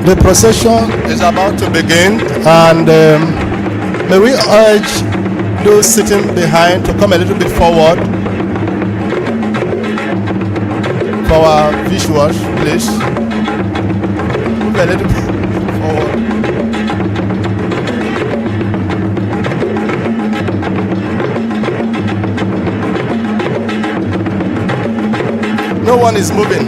The procession is about to begin, and may we urge those sitting behind to come a little bit forward for our visuals, please. Move a little bit forward. No one is moving.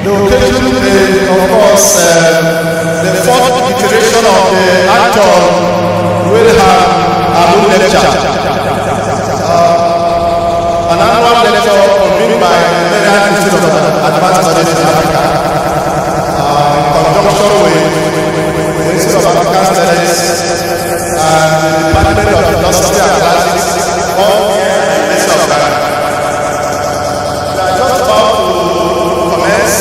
The occasion is, of course, the fourth iteration of the Anton Wilhelm lecture. An annual lecture convened by the Perennial Institute of Advanced Studies in Africa in conjunction with the Institute of African Studies and the Department of Philosophy and Classics of the University of Ghana. We are just about to commence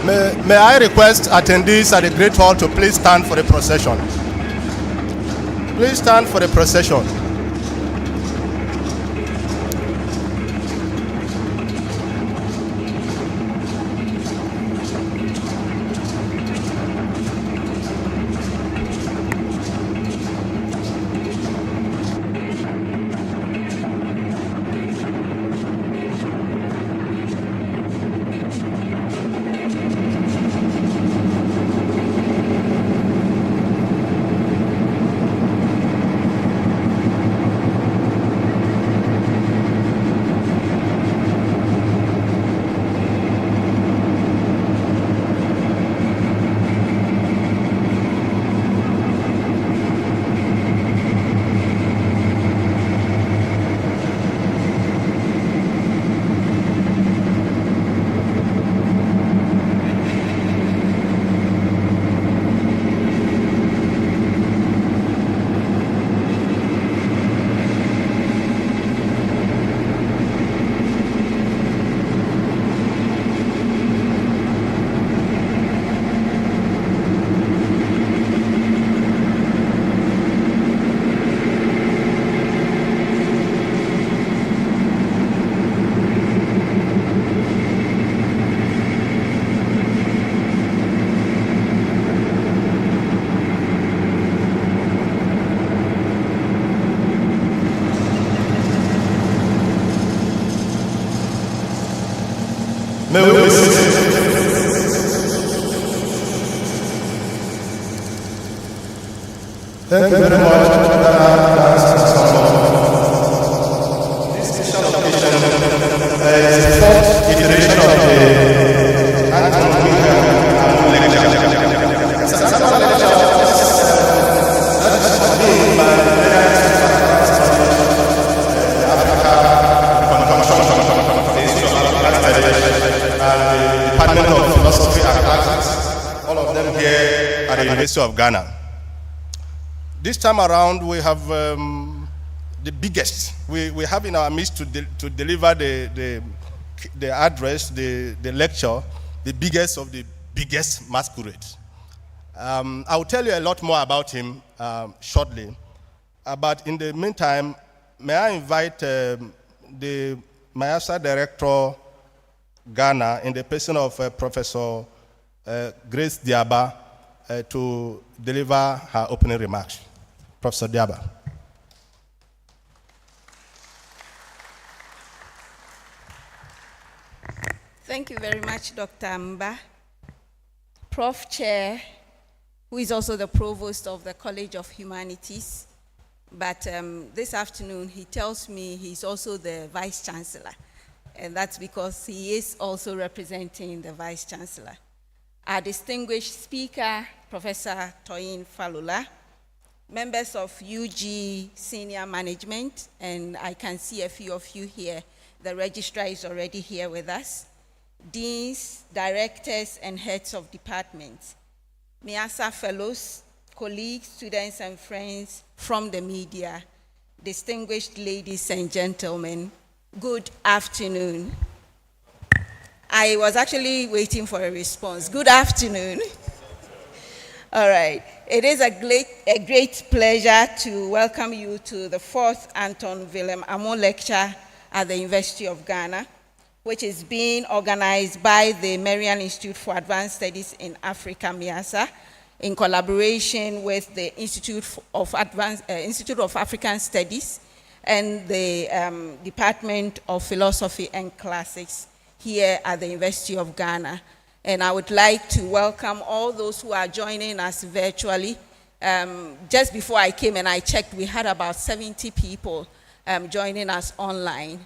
May I request attendees at the Great Hall to please stand for the procession. Please stand for the procession. May we be seated. Thank you very much. This special occasion is the fourth iteration of the Anton Wilhelm lecture. It's a summer lecture that is convened by the Department of Philosophy and Arts, all of them here at the University of Ghana. This time around, we have the biggest. We have in our midst to deliver the address, the lecture, the biggest of the biggest masquerade. I will tell you a lot more about him shortly. But in the meantime, may I invite the Mayasa Director Ghana, in the person of Professor Grace Diaba, to deliver her opening remarks. Professor Diaba. Thank you very much, Dr. Mba. Prof Chair, who is also the Provost of the College of Humanities, but this afternoon he tells me he's also the Vice Chancellor. And that's because he is also representing the Vice Chancellor. Our distinguished speaker, Professor Toyin Falola, members of UG Senior Management, and I can see a few of you here. The registrar is already here with us. Deans, directors, and heads of departments. Miasa fellows, colleagues, students, and friends from the media, distinguished ladies and gentlemen, good afternoon. I was actually waiting for a response. Good afternoon. All right. It is a great pleasure to welcome you to the fourth Anton Wilhelm Amo lecture at the University of Ghana, which is being organized by the Marian Institute for Advanced Studies in Africa, MIASA, in collaboration with the Institute of African Studies and the Department of Philosophy and Classics here at the University of Ghana. And I would like to welcome all those who are joining us virtually. Just before I came and I checked, we had about 70 people joining us online.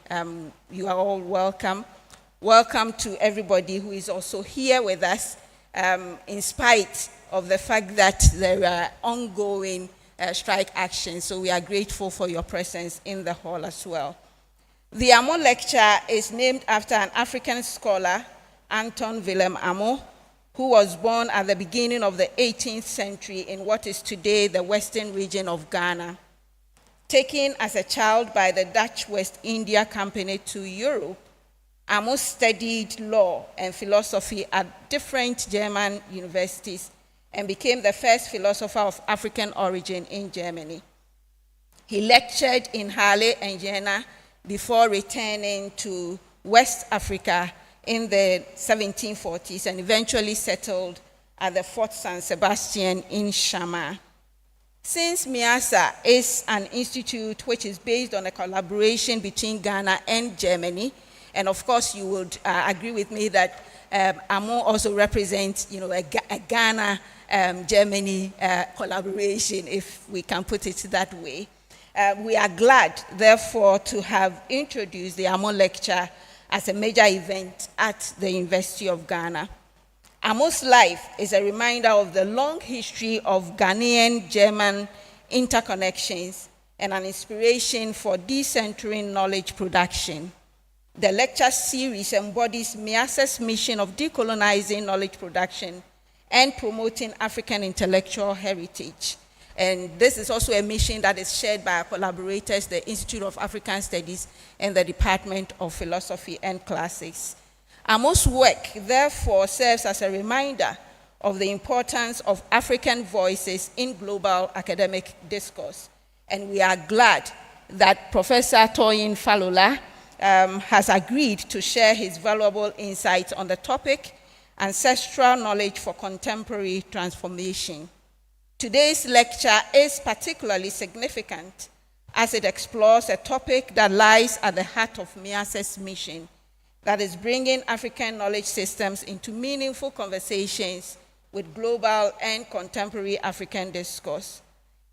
You are all welcome. Welcome to everybody who is also here with us, in spite of the fact that there are ongoing strike action, so we are grateful for your presence in the hall as well. The Amo lecture is named after an African scholar, Anton Wilhelm Amo, who was born at the beginning of the 18th century in what is today the western region of Ghana. Taken as a child by the Dutch West India Company to Europe, Amos studied law and philosophy at different German universities and became the first philosopher of African origin in Germany. He lectured in Halle and Jena before returning to West Africa in the 1740s and eventually settled at the Fort San Sebastian in Shama. Since MIASA is an institute which is based on a collaboration between Ghana and Germany, and of course you would agree with me that AMO also represents a Ghana-Germany collaboration, if we can put it that way. We are glad, therefore, to have introduced the AMO lecture as a major event at the University of Ghana. Amo's life is a reminder of the long history of Ghanaian-German interconnections and an inspiration for decentering knowledge production. The lecture series embodies MIASA's mission of decolonizing knowledge production and promoting African intellectual heritage. And this is also a mission that is shared by our collaborators, the Institute of African Studies and the Department of Philosophy and Classics. Amo's work, therefore, serves as a reminder of the importance of African voices in global academic discourse. And we are glad that Professor Toyin Falola has agreed to share his valuable insights on the topic, Ancestral Knowledge for Contemporary Transformation. Today's lecture is particularly significant as it explores a topic that lies at the heart of MIASA's mission, that is bringing African knowledge systems into meaningful conversations with global and contemporary African discourse.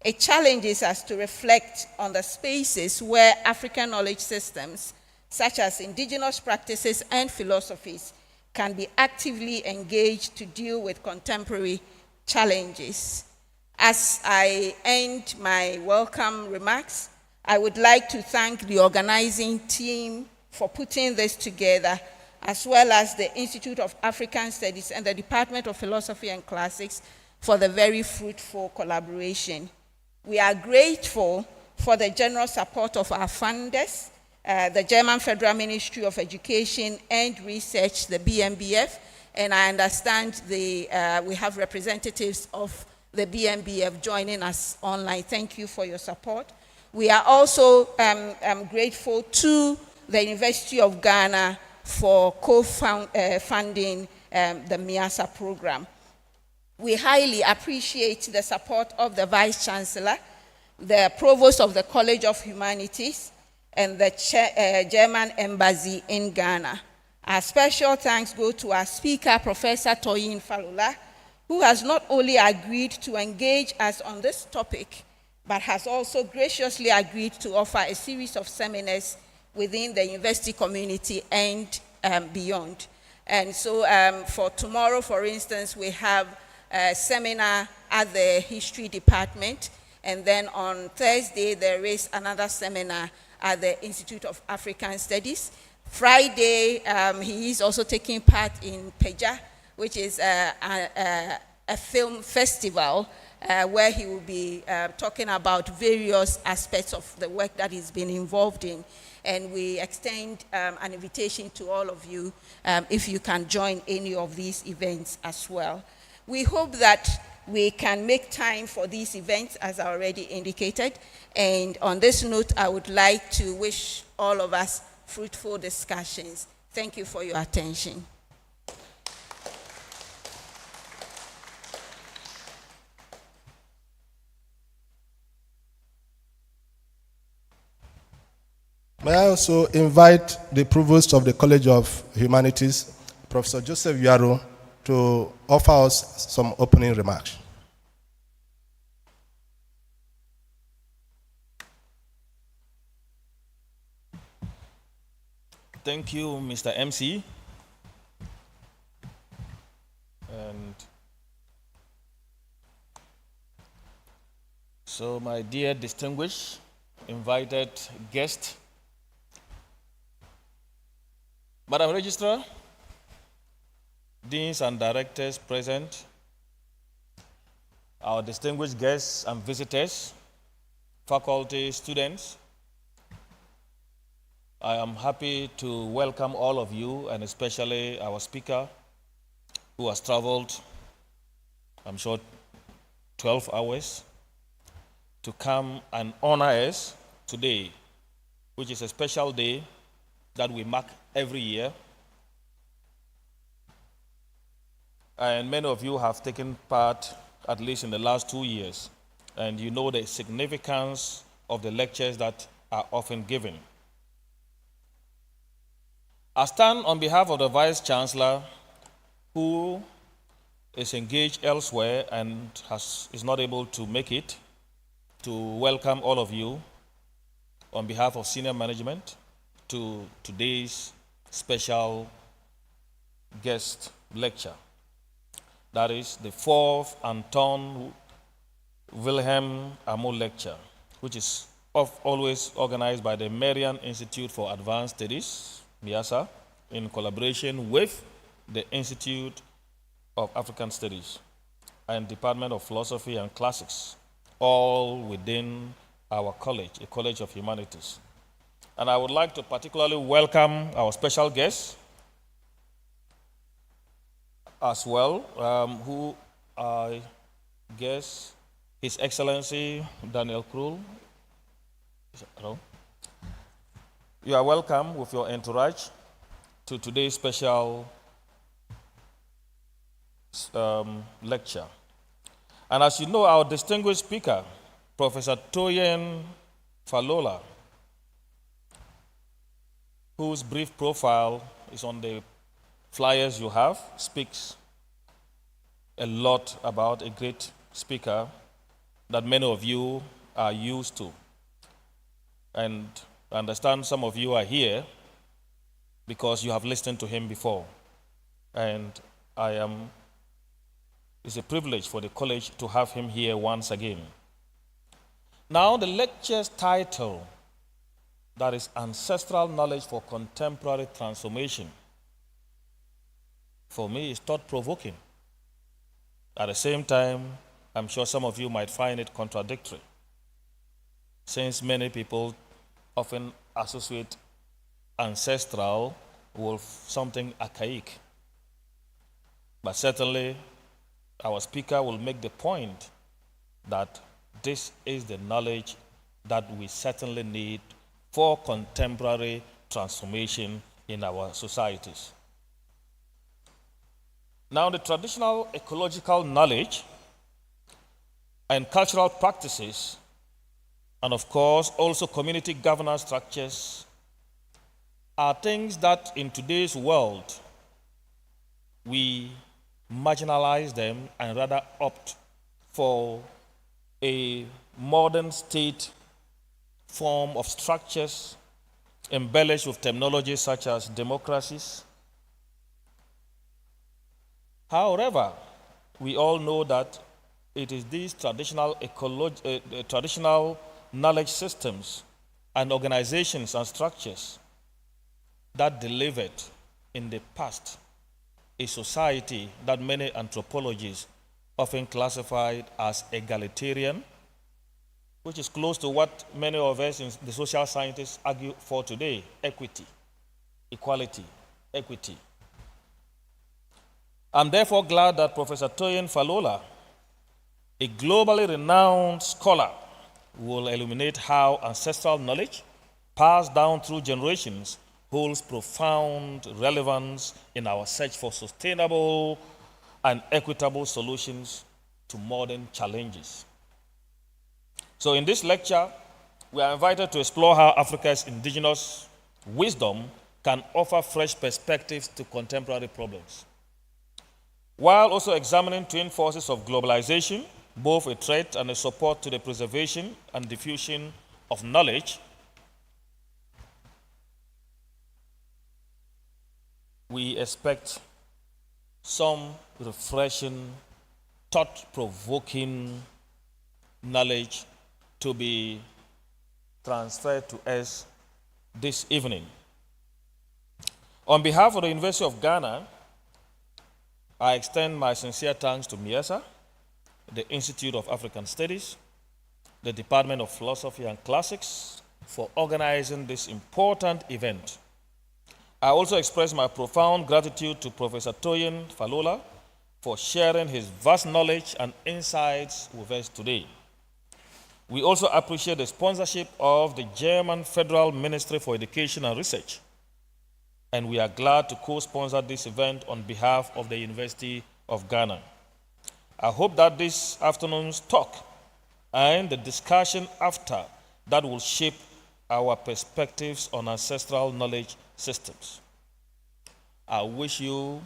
It challenges us to reflect on the spaces where African knowledge systems, such as indigenous practices and philosophies, can be actively engaged to deal with contemporary challenges. As I end my welcome remarks, I would like to thank the organizing team for putting this together, as well as the Institute of African Studies and the Department of Philosophy and Classics for the very fruitful collaboration. We are grateful for the generous support of our funders, the German Federal Ministry of Education and Research, the BMBF, and I understand we have representatives of the BMBF joining us online. Thank you for your support. We are also grateful to the University of Ghana for co-funding the MIASA program. We highly appreciate the support of the Vice Chancellor, the Provost of the College of Humanities, and the German Embassy in Ghana. Our special thanks go to our speaker, Professor Toyin Falola, who has not only agreed to engage us on this topic, but has also graciously agreed to offer a series of seminars within the university community and beyond. And so for tomorrow, for instance, we have a seminar at the history department, and then on Thursday, there is another seminar at the Institute of African Studies. Friday, he is also taking part in PEJA, which is a film festival where he will be talking about various aspects of the work that he's been involved in. And we extend an invitation to all of you if you can join any of these events as well. We hope that we can make time for these events, as I already indicated. And on this note, I would like to wish all of us fruitful discussions. Thank you for your attention. May I also invite the Provost of the College of Humanities, Professor Joseph Yaro, to offer us some opening remarks. Thank you, Mr. MC. And so, my dear distinguished invited guest, Madam Registrar, deans and directors present, our distinguished guests and visitors, faculty, students, I am happy to welcome all of you, and especially our speaker, who has traveled, I'm sure, 12 hours to come and honor us today, which is a special day that we mark every year. And many of you have taken part, at least in the last 2 years, and you know the significance of the lectures that are often given. I stand on behalf of the Vice Chancellor, who is engaged elsewhere and is not able to make it, to welcome all of you on behalf of senior management to today's special guest lecture. That is the 4th Anton Wilhelm lecture, which is always organized by the Marian Institute for Advanced Studies, MIASA, in collaboration with the Institute of African Studies and Department of Philosophy and Classics, all within our college, a College of Humanities. And I would like to particularly welcome our special guest as well, who I guess His Excellency Daniel Krul. Hello. You are welcome with your entourage to today's special lecture. And as you know, our distinguished speaker, Professor Toyin Falola, whose brief profile is on the flyers you have, speaks a lot about a great speaker that many of you are used to. And I understand some of you are here because you have listened to him before. And it's a privilege for the college to have him here once again. Now, the lecture's title, that is Ancestral Knowledge for Contemporary Transformation, for me is thought-provoking. At the same time, I'm sure some of you might find it contradictory, since many people often associate ancestral with something archaic. But certainly, our speaker will make the point that this is the knowledge that we certainly need for contemporary transformation in our societies. Now, the traditional ecological knowledge and cultural practices, and of course, also community governance structures, are things that in today's world we marginalize them and rather opt for a modern state form of structures embellished with terminology such as democracies. However, we all know that it is these traditional knowledge systems and organizations and structures that delivered in the past a society that many anthropologists often classified as egalitarian, which is close to what many of us in the social scientists argue for today: equity, equality, equity. I'm therefore glad that Professor Toyin Falola, a globally renowned scholar, will illuminate how ancestral knowledge passed down through generations holds profound relevance in our search for sustainable and equitable solutions to modern challenges. So in this lecture, we are invited to explore how Africa's indigenous wisdom can offer fresh perspectives to contemporary problems, while also examining twin forces of globalization, both a threat and a support to the preservation and diffusion of knowledge. We expect some refreshing, thought-provoking knowledge to be transferred to us this evening. On behalf of the University of Ghana, I extend my sincere thanks to MIASA, the Institute of African Studies, the Department of Philosophy and Classics, for organizing this important event. I also express my profound gratitude to Professor Toyin Falola for sharing his vast knowledge and insights with us today. We also appreciate the sponsorship of the German Federal Ministry for Education and Research, and we are glad to co-sponsor this event on behalf of the University of Ghana. I hope that this afternoon's talk and the discussion after that will shape our perspectives on ancestral knowledge systems. I wish you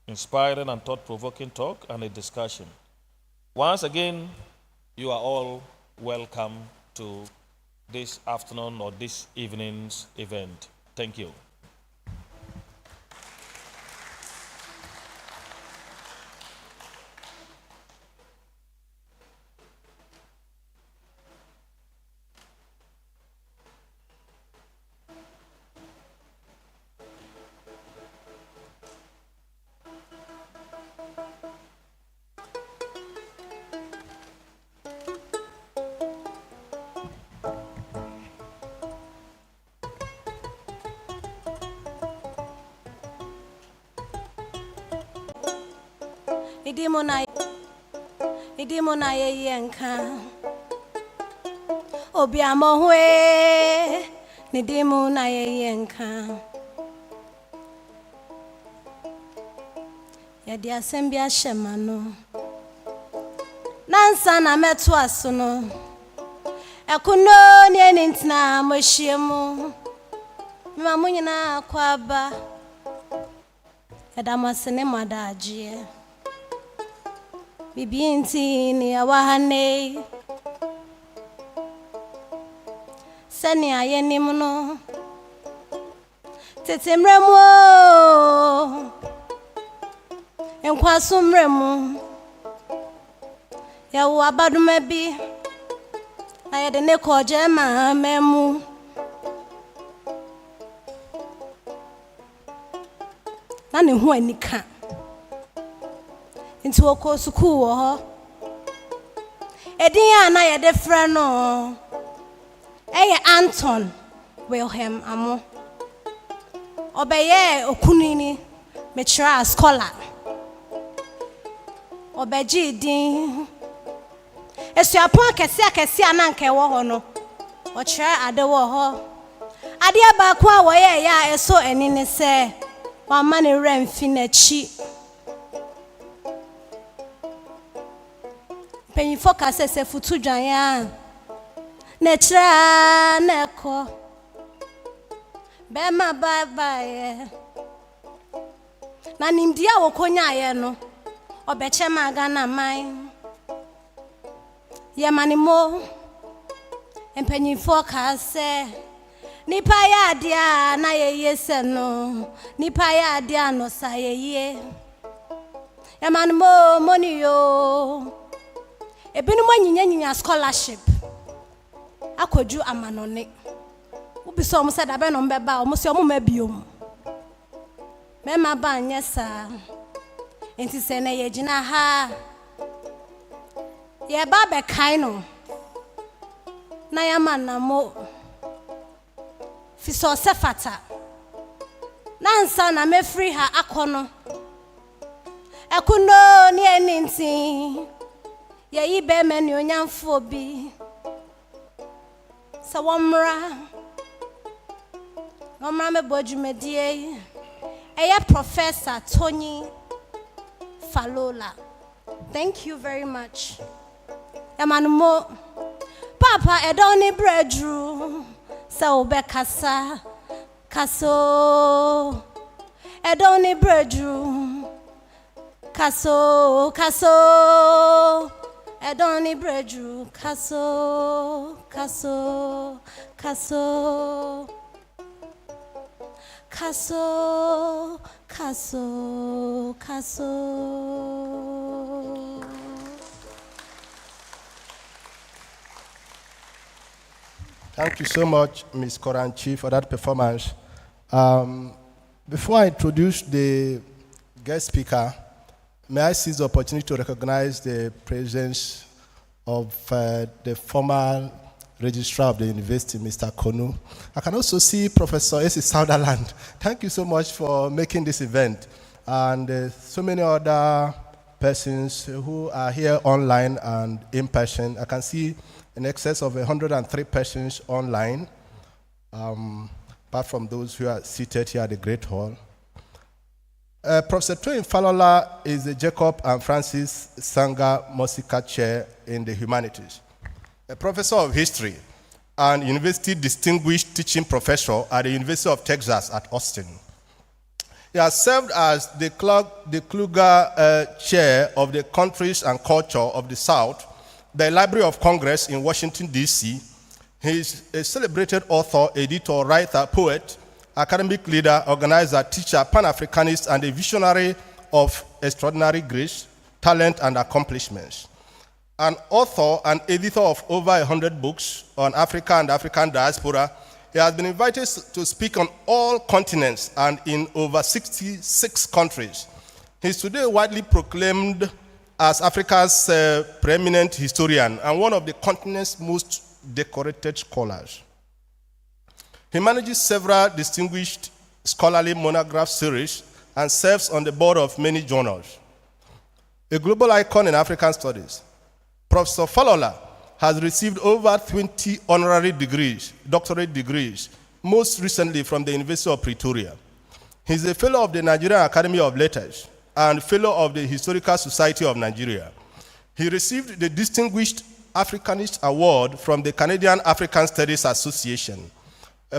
inspiring and thought-provoking talk and a discussion. Once again, you are all welcome to this afternoon or this evening's event. Thank you. Idimona ye yenka Obiamo hwe Nidimona ye yenka Yadi asembia shemano Nansa na metu asono Ekuno ni enintina mweshiemu Mimamu nyina kwaba Yadamasene madajie Bibinti ni awahane Sani ayeni muno Tetemremu Enkwasumremu Yawu abadumebi Ayedene koje memu Nani huwa nika Into oko suku wo ho Ediya na ye de frɛ no Eye Anton Wilhelm amo Obeye okunini metra scholar Obeji din Esuapon akese ananka wo ho no Ochra ade wo ho Ade ba kwa wo ye ya eso enini se wa ma ne remfi na chi Penyi focus se futu dwan ya Netra neko Bema bye bye Na nimdia wokonya ye no Obeche magana man Ye manimo Empenyi focus se Nipa ya dia na ye yese no Nipa ya dia no sa ye ye Ye manimo money yo Ebinumo nyinya scholarship akoju amanone Ubiso omo said abe no mbeba omo se omo mabiom Mema ba nyesa Enti se na ye gina ha Ye ba be kai no Na ya manamo Fiso sefata Nansa na mefree ha akono Ekuno ni eninti Ye ibe meni onyamfo bi Sa womra me bodwumedie Eye Professor Toyin Falola. Thank you very much. Emanumo Papa edoni breadru Sa obekasa Kaso Edoni breadru Kaso Edoni breadru Kaso Thank you so much, Ms. Koranchi, for that performance. Before I introduce the guest speaker, may I seize the opportunity to recognize the presence of the former Registrar of the University, Mr. Konu. I can also see Professor A.C. Sutherland. Thank you so much for making this event. And so many other persons who are here online and in person. I can see in excess of 103 persons online, apart from those who are seated here at the Great Hall. Professor Toyin Falola is the Jacob and Francis Sanga Mosika Chair in the Humanities, a professor of history and university distinguished teaching professor at the University of Texas at Austin. He has served as the Kluger Chair of the Countries and Culture of the South, the Library of Congress in Washington, D.C. He is a celebrated author, editor, writer, poet, academic leader, organizer, teacher, Pan-Africanist, and a visionary of extraordinary grace, talent, and accomplishments. An author and editor of over 100 books on Africa and African diaspora, he has been invited to speak on all continents and in over 66 countries. He is today widely proclaimed as Africa's preeminent historian and one of the continent's most decorated scholars. He manages several distinguished scholarly monograph series and serves on the board of many journals. A global icon in African studies, Professor Falola has received over 20 honorary degrees, doctorate degrees, most recently from the University of Pretoria. He is a fellow of the Nigerian Academy of Letters and fellow of the Historical Society of Nigeria. He received the Distinguished Africanist Award from the Canadian African Studies Association.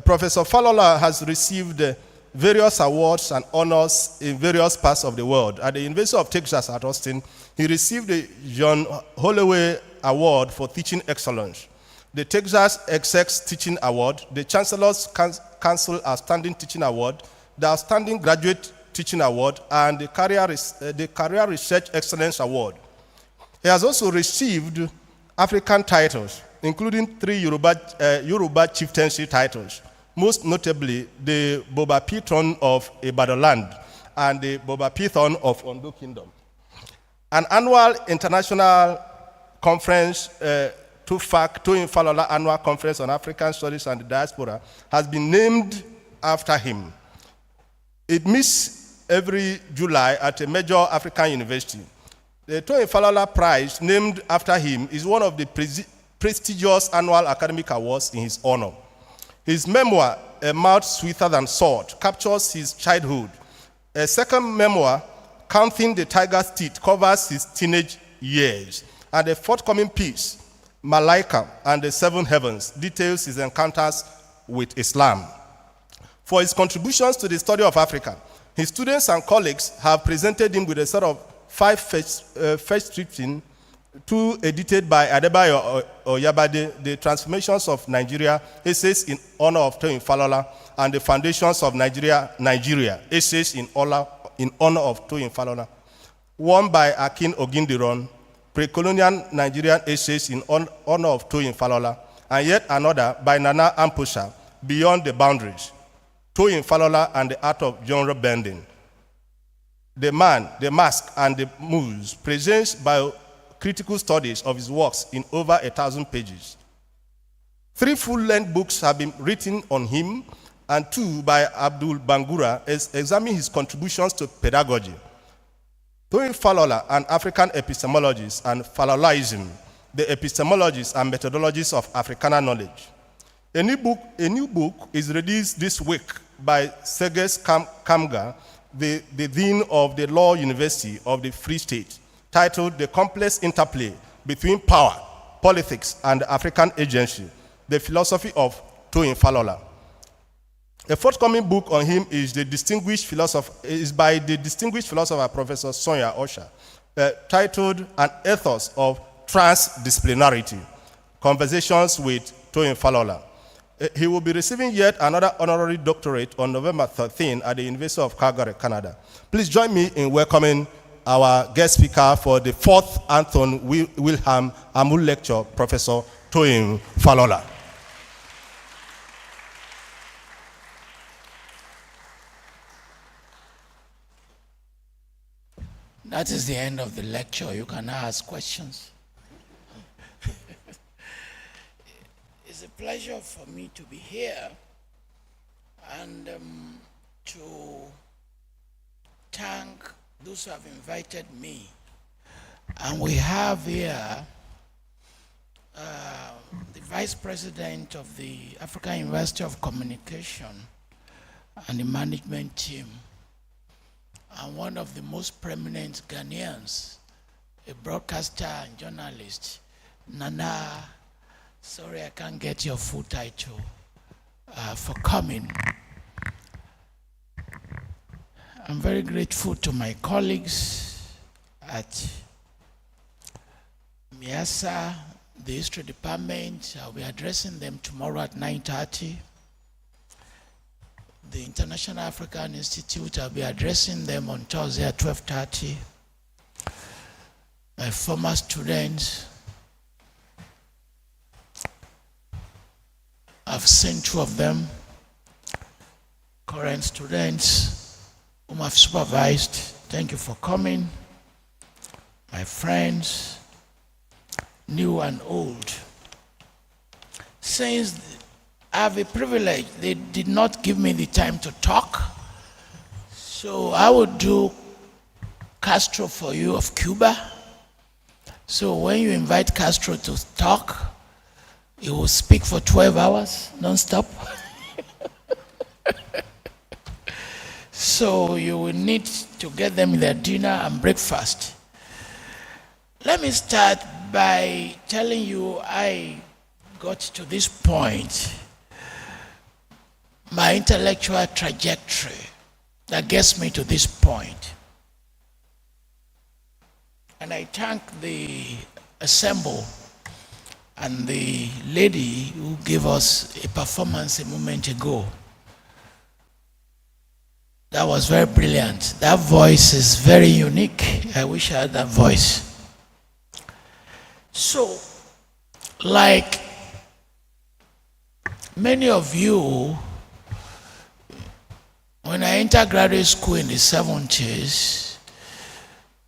Professor Falola has received various awards and honors in various parts of the world. At the University of Texas at Austin, he received the John Holloway Award for Teaching Excellence, the Texas Execs Teaching Award, the Chancellor's Council Outstanding Teaching Award, the Outstanding Graduate Teaching Award, and the Career Research Excellence Award. He has also received African titles, including 3 Yoruba chieftaincy titles, most notably the Boba Python of Ibadan and the Boba Python of Ondo Kingdom. An annual international conference, Toyin Falola Annual Conference on African Studies and the Diaspora, has been named after him. It meets every July at a major African university. The Toyin Falola Prize, named after him, is one of the prestigious annual academic awards in his honor. His memoir, A Mouth Sweeter Than Salt, captures his childhood. A second memoir, Counting the Tiger's Teeth, covers his teenage years. And the forthcoming piece, Malaika and the Seven Heavens, details his encounters with Islam. For his contributions to the study of Africa, his students and colleagues have presented him with a set of 5 first stripping, 2 edited by Adebayo Oyabade, The Transformations of Nigeria, essays in honor of Toyin Falola, and The Foundations of Nigeria, essays in honor of Toyin Falola. One by Akin Ogindiron, Pre-Colonial Nigerian Essays in honor of Toyin Falola, and yet another by Nana Ampusha, Beyond the Boundaries, Toyin Falola and the Art of Genre Bending. The Man, the Mask, and the Moves presents critical studies of his works in over 1,000 pages. 3 full-length books have been written on him, and 2 by Abdul Bangura examine his contributions to pedagogy. Toyin Falola, an African epistemologist, and Falolaism, the epistemologies and methodologies of Africana knowledge. A new book is released this week by Seges Kamga, the Dean of the Law University of the Free State, titled The Complex Interplay Between Power, Politics, and the African Agency, The Philosophy of Toyin Falola. A forthcoming book on him is by the distinguished philosopher Professor Sonia Osha, titled An Ethos of Transdisciplinarity, Conversations with Toyin Falola. He will be receiving yet another honorary doctorate on November 13 at the University of Calgary, Canada. Please join me in welcoming our guest speaker for the 4th Anton Wilhelm Amul Lecture, Professor Toyin Falola. That is the end of the lecture. You can ask questions. It's a pleasure for me to be here and to thank those who have invited me. And we have here the Vice President of the African University of Communication and the management team, and one of the most prominent Ghanaians, a broadcaster and journalist, Nana. Sorry, I can't get your full title, for coming. I'm very grateful to my colleagues at Miasa, the History Department. I'll be addressing them tomorrow at 9:30. The International African Institute, I'll be addressing them on Thursday at 12:30. My former students, I've seen two of them, current students whom I've supervised. Thank you for coming. My friends, new and old. Since I have a privilege, they did not give me the time to talk, so I would do Castro for you of Cuba. So when you invite Castro to talk, he will speak for 12 hours, non-stop. So you will need to get them their dinner and breakfast. Let me start by telling you I got to this point, my intellectual trajectory that gets me to this point. And I thank the assemble and the lady who gave us a performance a moment ago. That was very brilliant. That voice is very unique. I wish I had that voice. So, like many of you, when I entered graduate school in the 70s,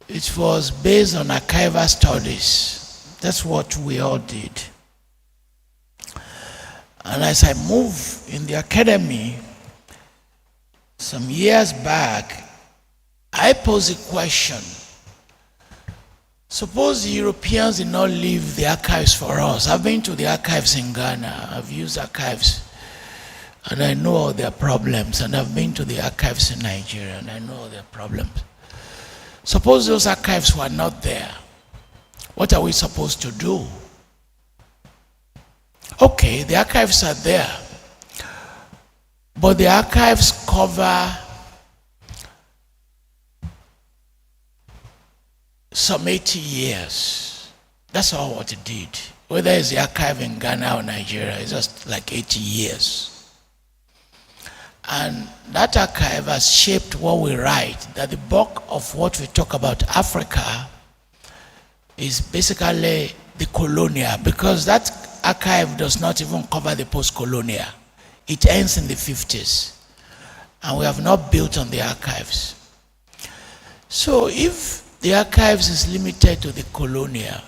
it was based on archival studies. That's what we all did. And as I moved in the academy some years back, I posed a question. Suppose the Europeans did not leave the archives for us. I've been to the archives in Ghana. I've used archives, and I know all their problems. And I've been to the archives in Nigeria, and I know all their problems. Suppose those archives were not there. What are we supposed to do? Okay, the archives are there, but the archives cover some 80 years. That's all what it did. Whether it's the archive in Ghana or Nigeria, it's just like 80 years. And that archive has shaped what we write, that the bulk of what we talk about Africa is basically the colonial, because that archive does not even cover the post-colonial. It ends in the 50s, and we have not built on the archives. So if the archives is limited to the colonial,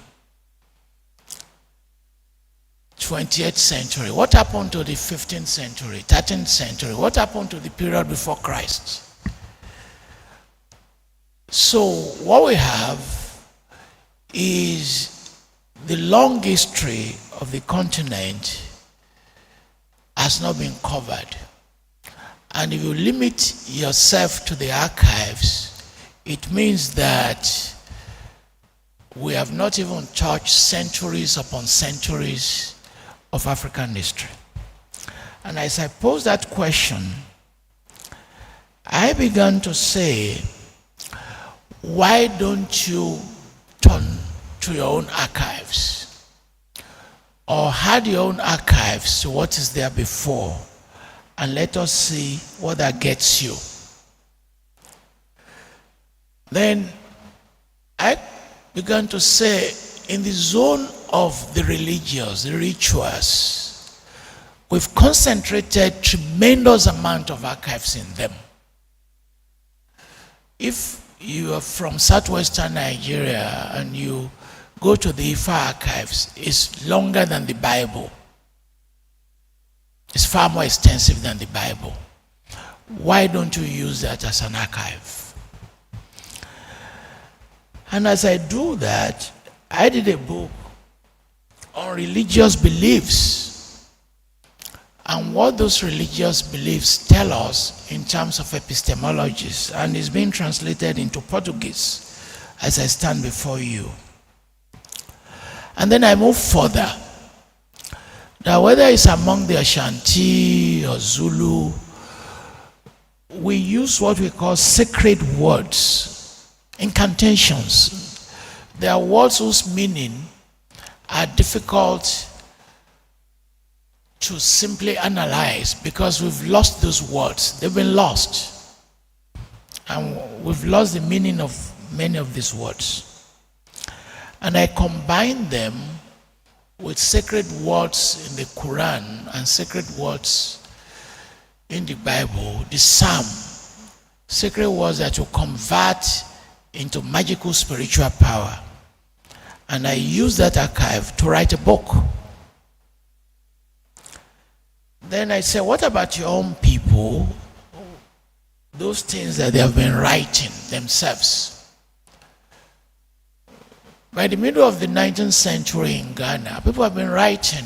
20th century, what happened to the 15th century, 13th century? What happened to the period before Christ? So what we have is the long history of the continent has not been covered. And if you limit yourself to the archives, it means that we have not even touched centuries upon centuries of African history. And as I posed that question, I began to say, why don't you turn to your own archives, or add your own archives to what is there before, and let us see what that gets you. Then I began to say, in the zone of the religious, the rituals, we've concentrated tremendous amount of archives in them. If you are from southwestern Nigeria and you go to the Ifa archives, it's longer than the Bible. It's far more extensive than the Bible. Why don't you use that as an archive? And as I do that, I did a book on religious beliefs and what those religious beliefs tell us in terms of epistemologies, and it's being translated into Portuguese as I stand before you. And then I move further. Now, whether it's among the Ashanti or Zulu, we use what we call sacred words, incantations. They are words whose meaning are difficult to simply analyze because we've lost those words. They've been lost. And we've lost the meaning of many of these words. And I combine them with sacred words in the Quran and sacred words in the Bible, the Psalm, sacred words that will convert into magical spiritual power. And I use that archive to write a book. Then I say, what about your own people? Those things that they have been writing themselves. By the middle of the 19th century in Ghana, people have been writing.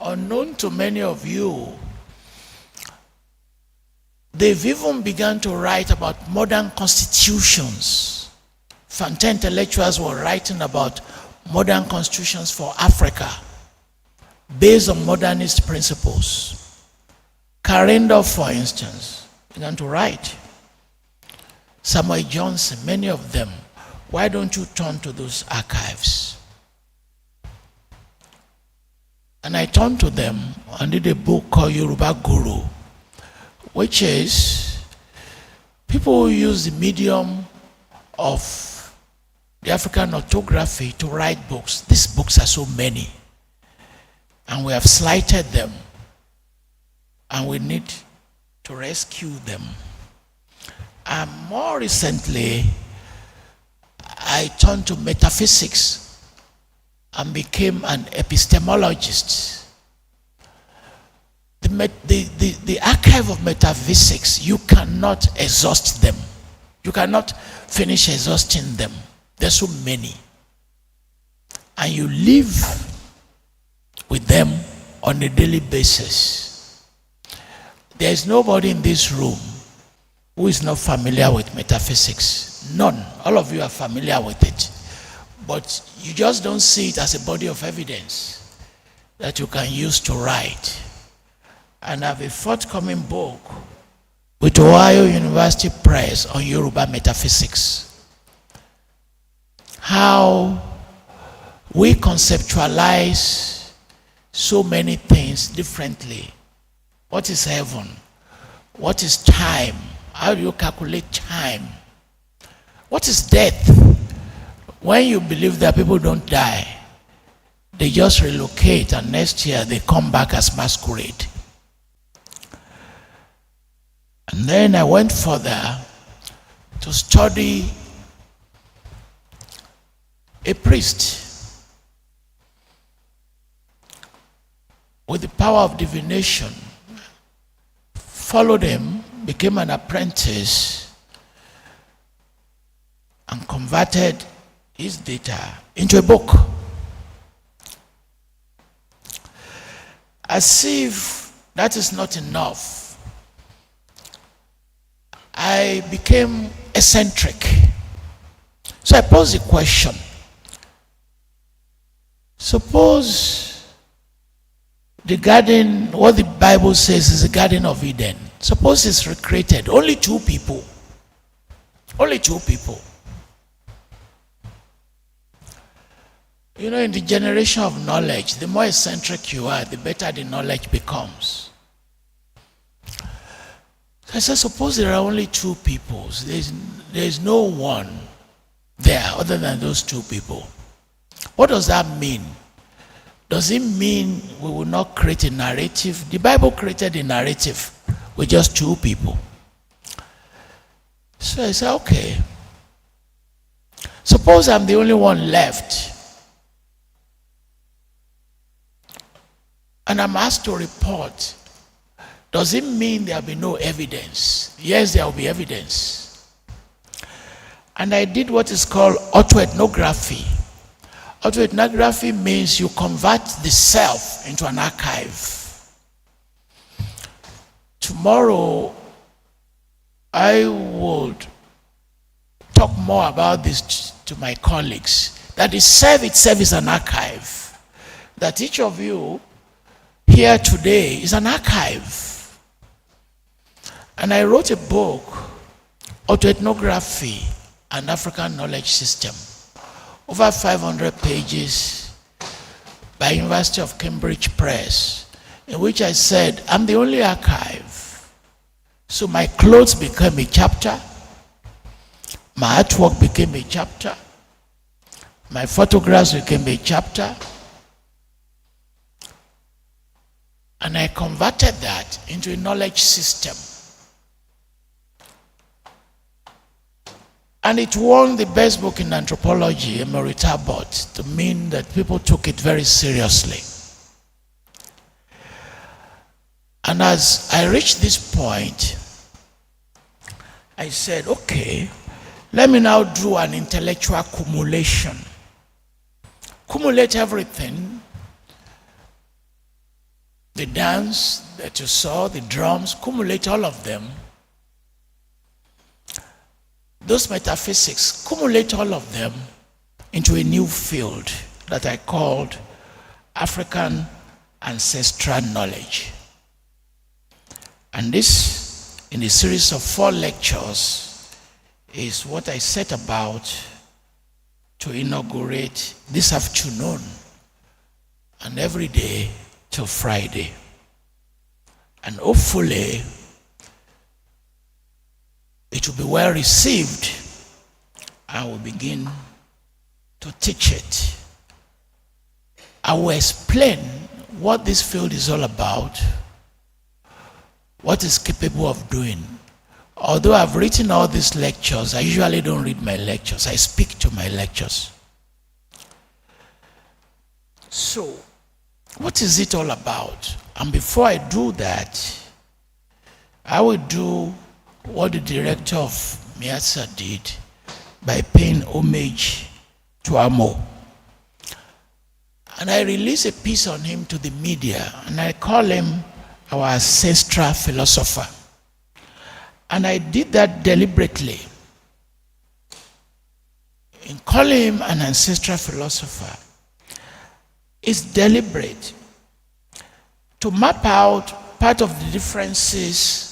Unknown to many of you, they've even begun to write about modern constitutions. Fanta intellectuals were writing about modern constitutions for Africa based on modernist principles. Carindle, for instance, began to write. Samuel Johnson, many of them. Why don't you turn to those archives? And I turned to them and did a book called Yoruba Guru, which is people who use the medium of the African orthography to write books. These books are so many, and we have slighted them, and we need to rescue them. And more recently, I turned to metaphysics and became an epistemologist. The archive of metaphysics, you cannot exhaust them. You cannot finish exhausting them. There's so many. And you live with them on a daily basis. There is nobody in this room who is not familiar with metaphysics. None. All of you are familiar with it. But you just don't see it as a body of evidence that you can use to write. And I have a forthcoming book with Ohio University Press on Yoruba metaphysics. How we conceptualize so many things differently. What is heaven? What is time? How do you calculate time? What is death? When you believe that people don't die, they just relocate and next year they come back as masquerade. And then I went further to study a priest with the power of divination. Followed him, became an apprentice, and converted his data into a book. As if that is not enough, I became eccentric. So I posed the question, suppose the garden, what the Bible says is the Garden of Eden, suppose it's recreated, only two people. You know, in the generation of knowledge, the more eccentric you are, the better the knowledge becomes. So I said, suppose there are only two people. There is no one there other than those two people. What does that mean? Does it mean we will not create a narrative? The Bible created a narrative with just two people. So I said, okay. Suppose I'm the only one left. and I'm asked to report, does it mean there will be no evidence? Yes, there will be evidence. And I did what is called autoethnography. Autoethnography means you convert the self into an archive. Tomorrow, I would talk more about this to my colleagues, that the self itself is an archive. That each of you here today is an archive. And I wrote a book, Autoethnography and African Knowledge System, over 500 pages by University of Cambridge Press, in which I said, I'm the only archive. So my clothes became a chapter, my artwork became a chapter, my photographs became a chapter, and I converted that into a knowledge system. And it won the best book in anthropology, Emerita Bot, to mean that people took it very seriously. And as I reached this point, I said, okay, let me now do an intellectual cumulation. Cumulate everything. The dance that you saw, the drums, cumulate all of them. Those metaphysics, cumulate all of them into a new field that I called African ancestral knowledge. And this, in a series of 4 lectures, is what I set about to inaugurate this afternoon and every day till Friday. And hopefully, it will be well received. I will begin to teach it. I will explain what this field is all about, what it's capable of doing. Although I've written all these lectures, I usually don't read my lectures. I speak to my lectures. So, what is it all about? And before I do that, I will do what the director of MIASA did by paying homage to Amo. And I release a piece on him to the media, and I call him our ancestral philosopher. And I did that deliberately. In calling him an ancestral philosopher, it's deliberate to map out part of the differences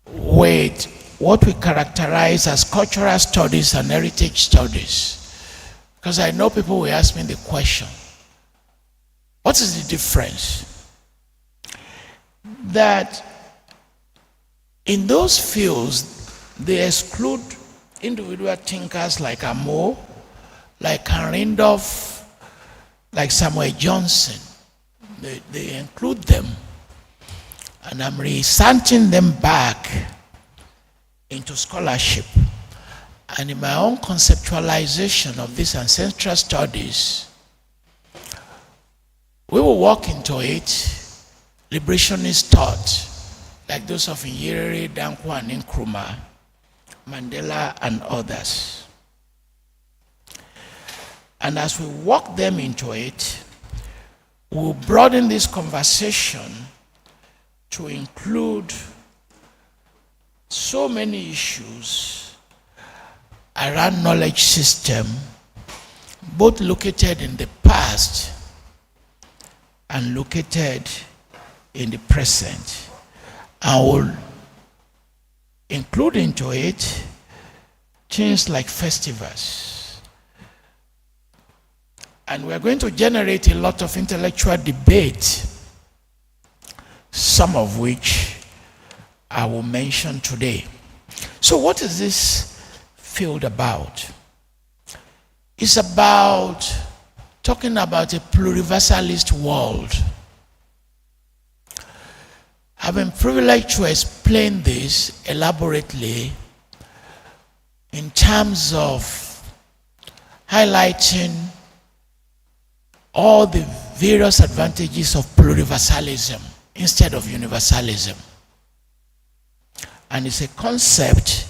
with what we characterize as cultural studies and heritage studies. Because I know people will ask me the question, what is the difference? That in those fields, they exclude individual thinkers like Amo, like Randolph, like Samuel Johnson. They include them. And I'm resenting them back into scholarship. And in my own conceptualization of these ancestral studies, we will walk into it, liberationist thought, like those of Nyerere, Dankwa, and Nkrumah, Mandela, and others. And as we walk them into it, we'll broaden this conversation to include so many issues around knowledge system, both located in the past and located in the present. I will include into it things like festivals. And we're going to generate a lot of intellectual debate, some of which I will mention today. So what is this field about? It's about talking about a pluriversalist world. I've been privileged to explain this elaborately in terms of highlighting all the various advantages of pluriversalism instead of universalism. And it's a concept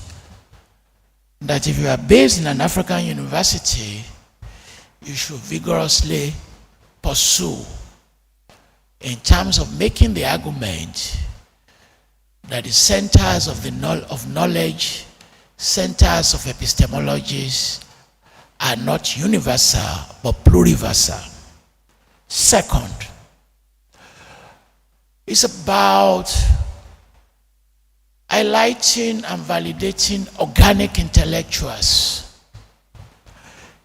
that if you are based in an African university, you should vigorously pursue in terms of making the argument that the centers of knowledge, centers of epistemologies are not universal but pluriversal. Second, it's about highlighting and validating organic intellectuals.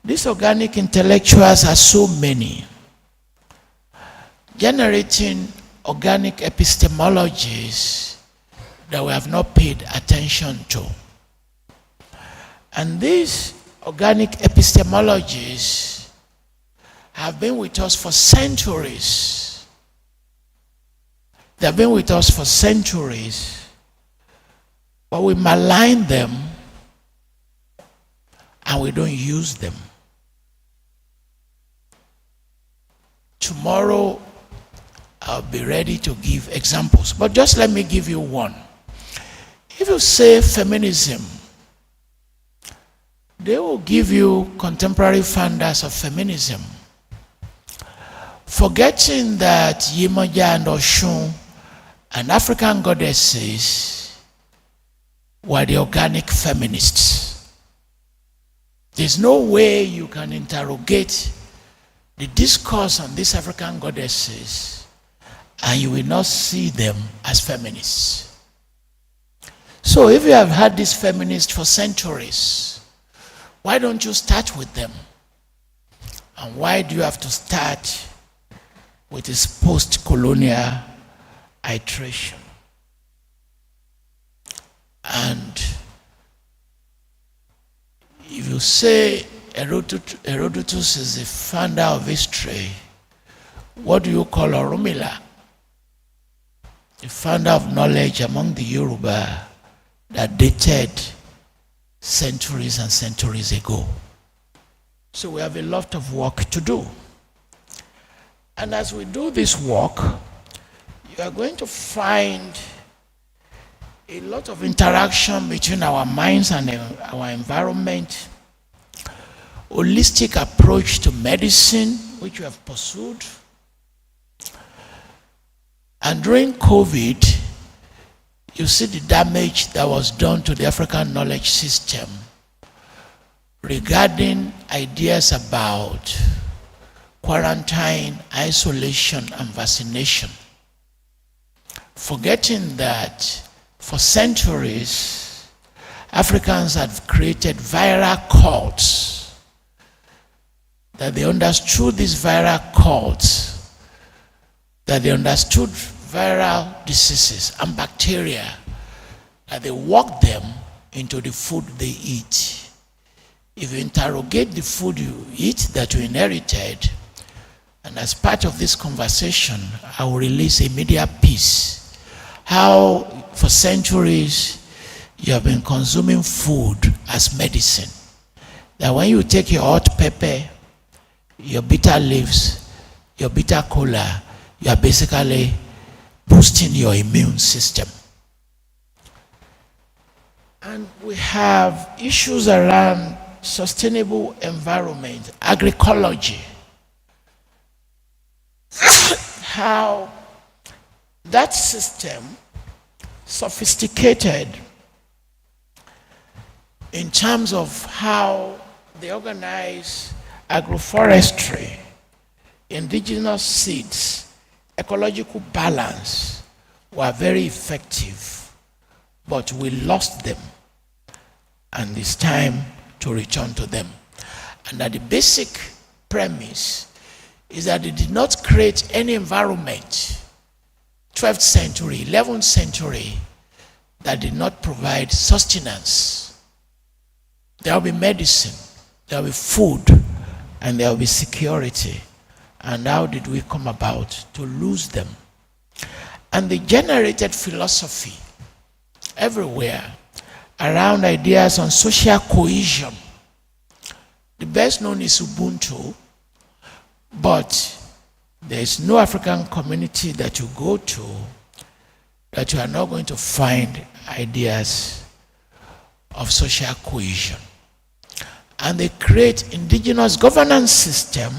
These organic intellectuals are so many, generating organic epistemologies that we have not paid attention to. And these organic epistemologies have been with us for centuries. They have been with us for centuries, but we malign them and we don't use them. Tomorrow, I'll be ready to give examples, but just let me give you one. If you say feminism, they will give you contemporary founders of feminism, forgetting that Yemaja and Shun and African goddesses were the organic feminists. There's no way you can interrogate the discourse on these African goddesses and you will not see them as feminists. So if you have had these feminists for centuries, why don't you start with them? And why do you have to start with this post-colonial iteration? And if you say Herodotus is the founder of history, what do you call Orunmila, the founder of knowledge among the Yoruba that dated centuries and centuries ago? So we have a lot of work to do. And as we do this work, you are going to find a lot of interaction between our minds and our environment, holistic approach to medicine, which we have pursued. And during COVID, you see the damage that was done to the African knowledge system regarding ideas about quarantine, isolation, and vaccination. Forgetting that for centuries, Africans have created viral cults, that they understood these viral cults, that they understood viral diseases and bacteria, that they work them into the food they eat. If you interrogate the food you eat that you inherited, and as part of this conversation, I will release a media piece, how for centuries you have been consuming food as medicine. That when you take your hot pepper, your bitter leaves, your bitter cola, you are basically boosting your immune system. And we have issues around sustainable environment, agroecology. How that system, sophisticated in terms of how they organize agroforestry, indigenous seeds, ecological balance, were very effective, but we lost them, and it's time to return to them. And that the basic premise is that they did not create any environment, 12th century, 11th century, that did not provide sustenance. There will be medicine, there will be food, and there will be security. And how did we come about to lose them? And they generated philosophy everywhere around ideas on social cohesion. The best known is Ubuntu, but There is no African community that you go to that you are not going to find ideas of social cohesion. And they create indigenous governance system.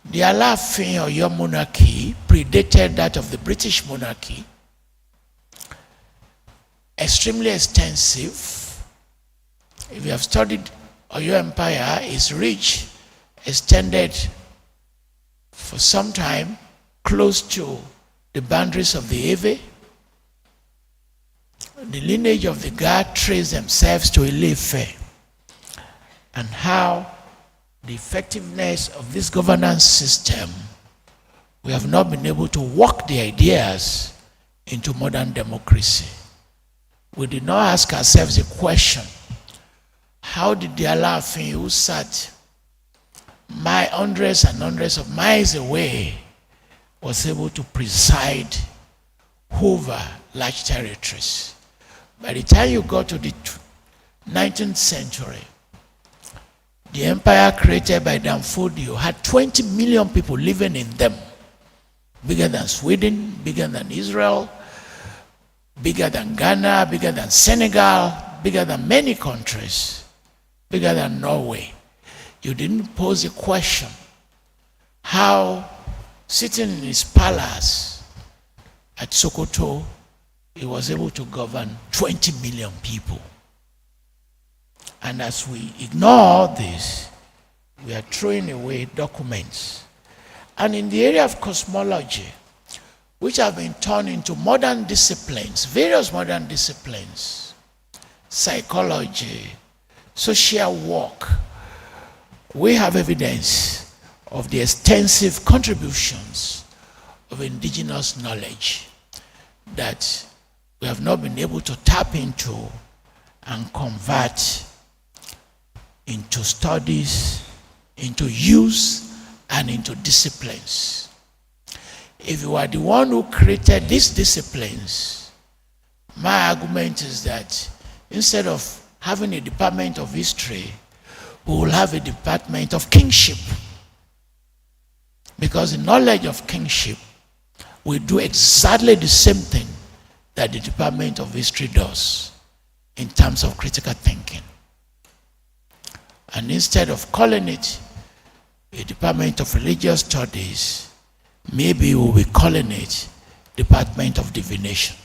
The Alaafin or your monarchy predated that of the British monarchy. Extremely extensive. If you have studied Oyo Empire, is rich, extended for some time, close to the boundaries of the Ewe. The lineage of the Ga trace themselves to Ile-Ife, and how the effectiveness of this governance system, we have not been able to work the ideas into modern democracy. We did not ask ourselves a question: how did the Alaafin who sat hundreds and hundreds of miles away was able to preside over large territories? By the time you got to the 19th century, the empire created by Danfodio had 20 million people living in them. Bigger than Sweden, bigger than Israel, bigger than Ghana, bigger than Senegal, bigger than many countries, bigger than Norway. You didn't pose a question how, sitting in his palace at Sokoto, he was able to govern 20 million people. And as we ignore this, we are throwing away documents. And in the area of cosmology, which have been turned into modern disciplines, various modern disciplines, psychology, social work, we have evidence of the extensive contributions of indigenous knowledge that we have not been able to tap into and convert into studies, into use, and into disciplines. If you are the one who created these disciplines, my argument is that instead of having a department of history, we will have a department of kingship. Because the knowledge of kingship will do exactly the same thing that the Department of History does in terms of critical thinking. And instead of calling it a Department of Religious Studies, maybe we'll be calling it Department of Divination.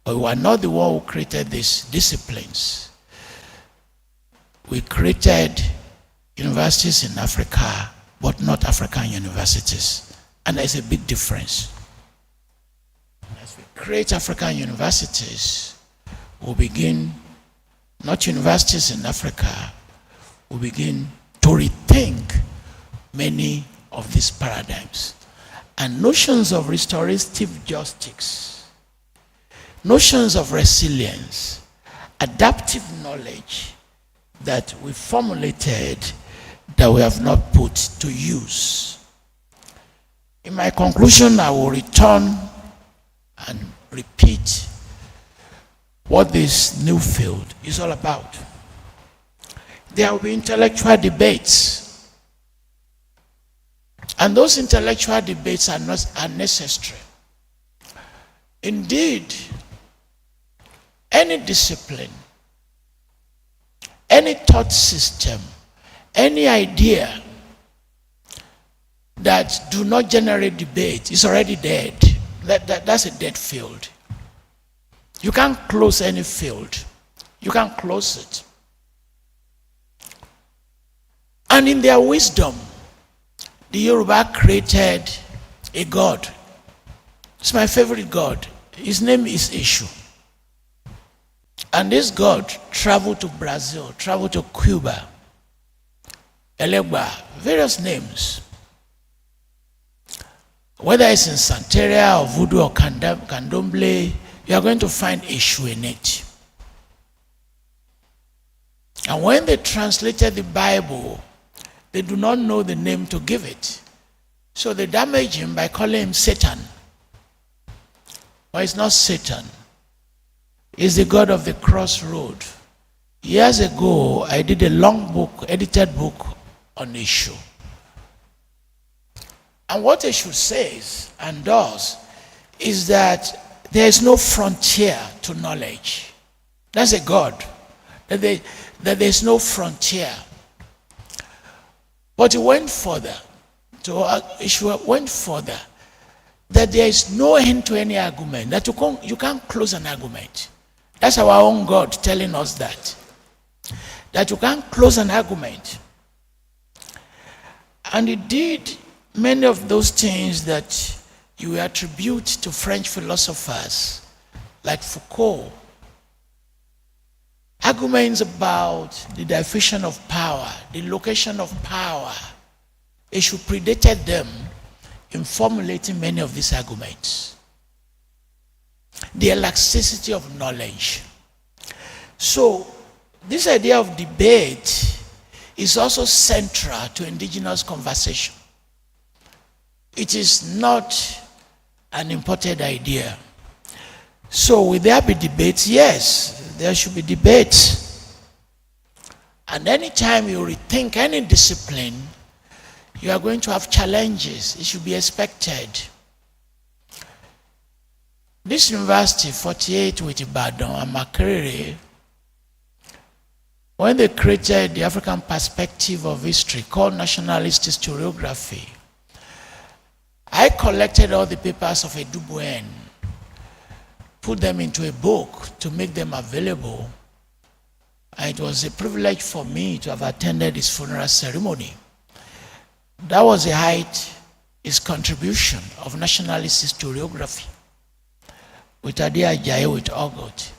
But we are not the one who created these disciplines. We created universities in Africa, but not African universities. And there's a big difference. As we create African universities, we'll begin, not universities in Africa, we'll begin to rethink many of these paradigms. And notions of restorative justice, notions of resilience, adaptive knowledge that we formulated that we have not put to use. In my conclusion, I will return and repeat what this new field is all about. There will be intellectual debates, and those intellectual debates are necessary. Indeed, any discipline, any thought system, any idea that do not generate debate is already dead. That's a dead field. You can't close any field. You can't close it. And in their wisdom, the Yoruba created a god. It's my favorite god. His name is Eshu. And this god traveled to Brazil, traveled to Cuba, Elegba, various names. Whether it's in Santeria or Voodoo or Candomblé, you are going to find Eshu in it. And when they translated the Bible, they do not know the name to give it. So they damage him by calling him Satan. But it's not Satan. It's the God of the crossroad. Years ago, I did a long book, edited book on Eshu. And what they should say and does is that there is no frontier to knowledge. That's a God. That there is no frontier. But it went further. It went further. That there is no end to any argument. That you can't close an argument. That's our own God telling us that. That you can't close an argument. And he did many of those things that you attribute to French philosophers like Foucault. Arguments about the diffusion of power, the location of power. He should predated them in formulating many of these arguments. The elasticity of knowledge. So, this idea of debate is also central to indigenous conversation. It is not an imported idea. So, will there be debates? Yes, there should be debates. And anytime you rethink any discipline, you are going to have challenges. It should be expected. This university, 48 with Ibadan and Makerere, when they created the African perspective of history called nationalist historiography, I collected all the papers of Edubuen, put them into a book to make them available. And it was a privilege for me to have attended his funeral ceremony. That was the height, his contribution of nationalist historiography with Ade Ajayi, with Ogot.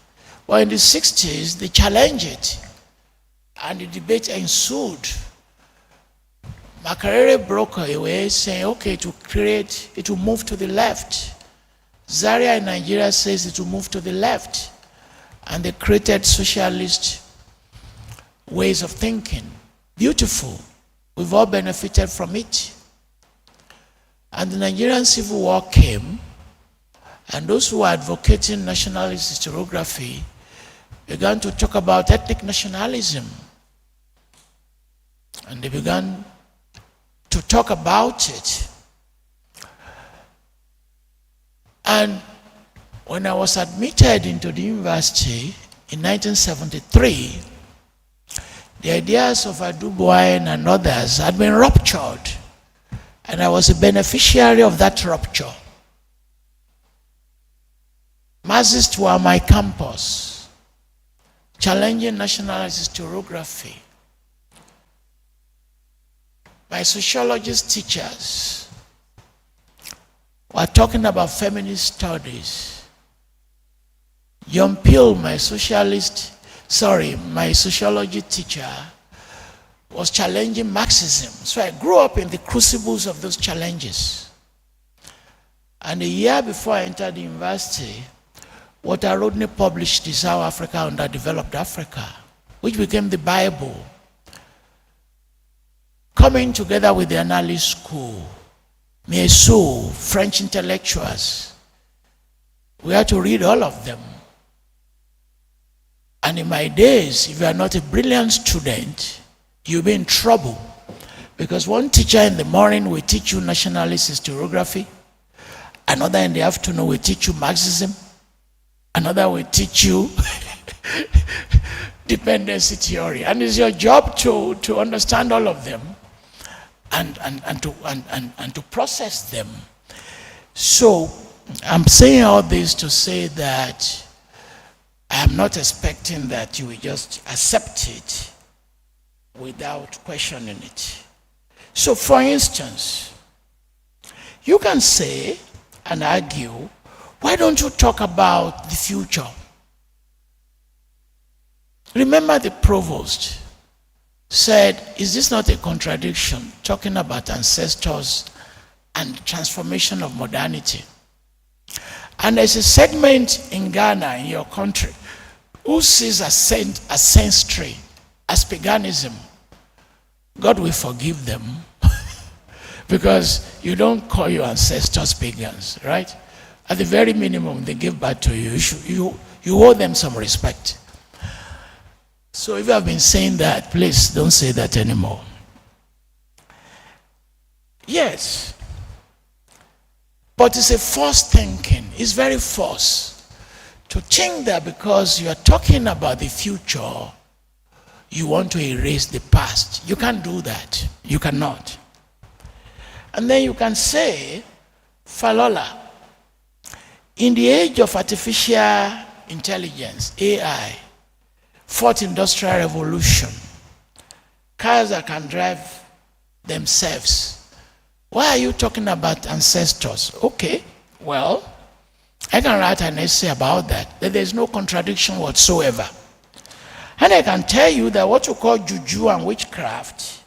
Well, in the 60s, they challenged it, and the debate ensued. Makerere broke away, saying, okay, it will move to the left. Zaria in Nigeria says it will move to the left. And they created socialist ways of thinking. Beautiful. We've all benefited from it. And the Nigerian Civil War came, and those who were advocating nationalist historiography began to talk about ethnic nationalism. And they began to talk about it. And when I was admitted into the university in 1973, the ideas of Adubois and others had been ruptured, and I was a beneficiary of that rupture. Marxists were on my campus, challenging nationalist historiography. My sociologist teachers were talking about feminist studies. John Peel, my sociology teacher, was challenging Marxism. So I grew up in the crucibles of those challenges. And a year before I entered the university, Walter Rodney published the South Africa Underdeveloped Africa, which became the Bible. Coming together with the Analyst School, Meissou, French intellectuals, we had to read all of them. And in my days, if you are not a brilliant student, you'll be in trouble. Because one teacher in the morning will teach you nationalist historiography, another in the afternoon will teach you Marxism, another will teach you dependency theory. And it's your job to understand all of them and to process them. So I'm saying all this to say that I am not expecting that you will just accept it without questioning it. So for instance, you can say and argue, why don't you talk about the future? Remember the Provost said, is this not a contradiction, talking about ancestors and transformation of modernity? And there's a segment in Ghana, in your country, who sees ancestry as paganism. God will forgive them because you don't call your ancestors pagans, right? At the very minimum, they give birth to you. You owe them some respect. So if you have been saying that, please don't say that anymore. Yes, But it's a false thinking. It's very false to think that because you are talking about the future, you want to erase the past. You can't do that. You cannot. And then you can say, Falola, in the age of artificial intelligence, AI, fourth industrial revolution, cars that can drive themselves, why are you talking about ancestors? Okay, well, I can write an essay about that there's no contradiction whatsoever. And I can tell you that what you call juju and witchcraft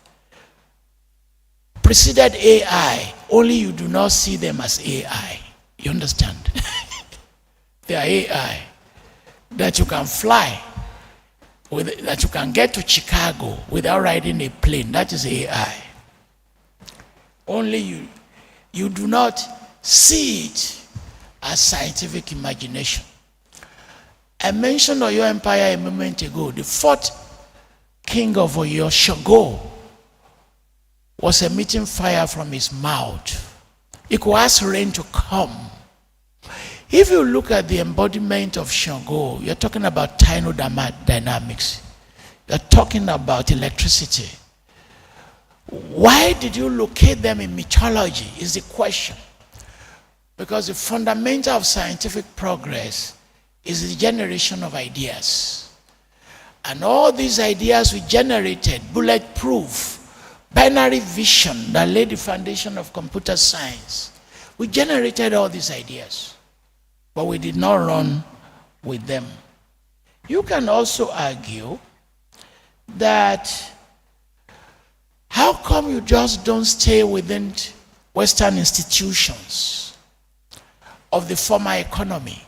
preceded AI, only you do not see them as AI. You understand? They are AI that you can fly, that you can get to Chicago without riding a plane. That is AI. Only you do not see it as scientific imagination. I mentioned Oyo Empire a moment ago. The fourth king of Oyo, Shango, was emitting fire from his mouth. He could ask rain to come. If you look at the embodiment of Shango, you're talking about thermodynamics. You're talking about electricity. Why did you locate them in mythology is the question. Because the fundamental of scientific progress is the generation of ideas. And all these ideas we generated, bulletproof, binary vision that laid the foundation of computer science. We generated all these ideas, but we did not run with them. You can also argue that how come you just don't stay within Western institutions of the former economy,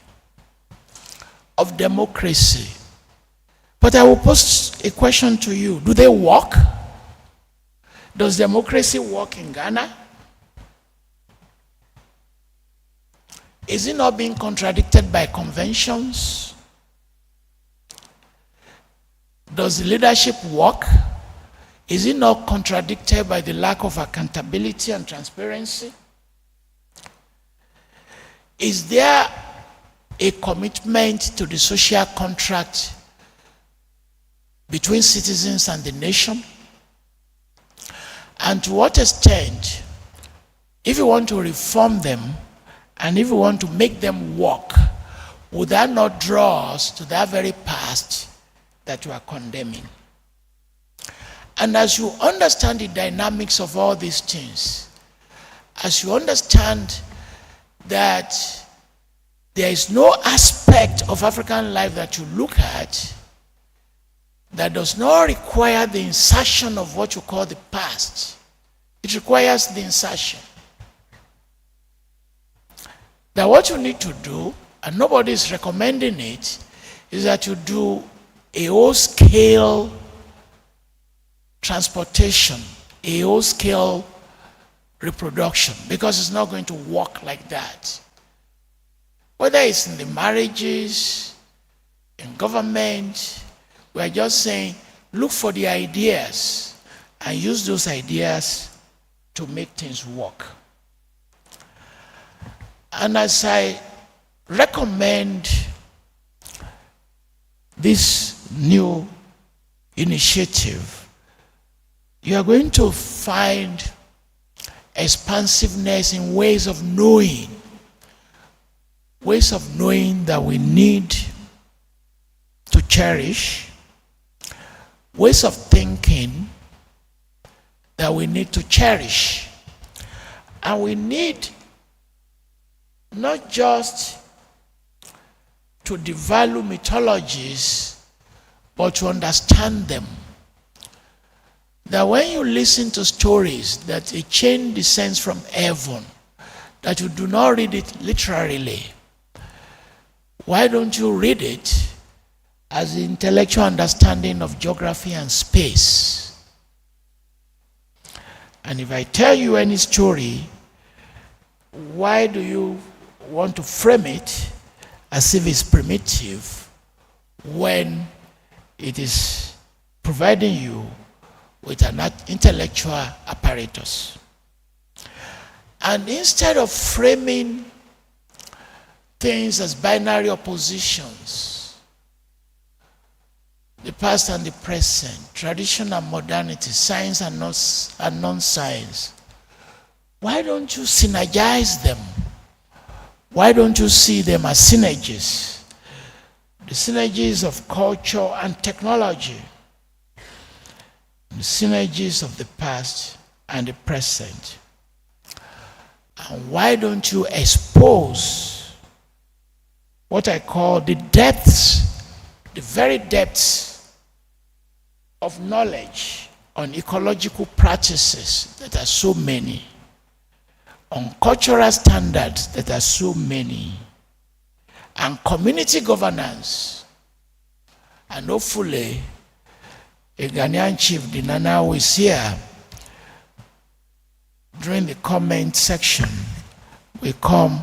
of democracy? But I will pose a question to you. Do they work? Does democracy work in Ghana? Is it not being contradicted by conventions? Does the leadership work? Is it not contradicted by the lack of accountability and transparency? Is there a commitment to the social contract between citizens and the nation? And to what extent, if you want to reform them and if you want to make them work, would that not draw us to that very past that you are condemning? And as you understand the dynamics of all these things, as you understand that there is no aspect of African life that you look at that does not require the insertion of what you call the past. It requires the insertion. That what you need to do, and nobody is recommending it, is that you do a whole-scale transportation, a whole-scale reproduction, because it's not going to work like that. Whether it's in the marriages, in government, we're just saying, look for the ideas and use those ideas to make things work. And as I recommend this new initiative, you are going to find expansiveness in ways of knowing that we need to cherish, ways of thinking that we need to cherish. And we need not just to devalue mythologies, but to understand them. That when you listen to stories that a chain descends from heaven, that you do not read it literally. Why don't you read it as the intellectual understanding of geography and space? And if I tell you any story, why do you want to frame it as if it's primitive when it is providing you with an intellectual apparatus? And instead of framing things as binary oppositions, the past and the present, tradition and modernity, science and non-science, why don't you synergize them? Why don't you see them as synergies? The synergies of culture and technology, the synergies of the past and the present. And why don't you expose what I call the depths, the very depths of knowledge on ecological practices that are so many, on cultural standards that are so many, and community governance. And hopefully, a Ghanaian chief, Dinana, who is here, during the comment section, will come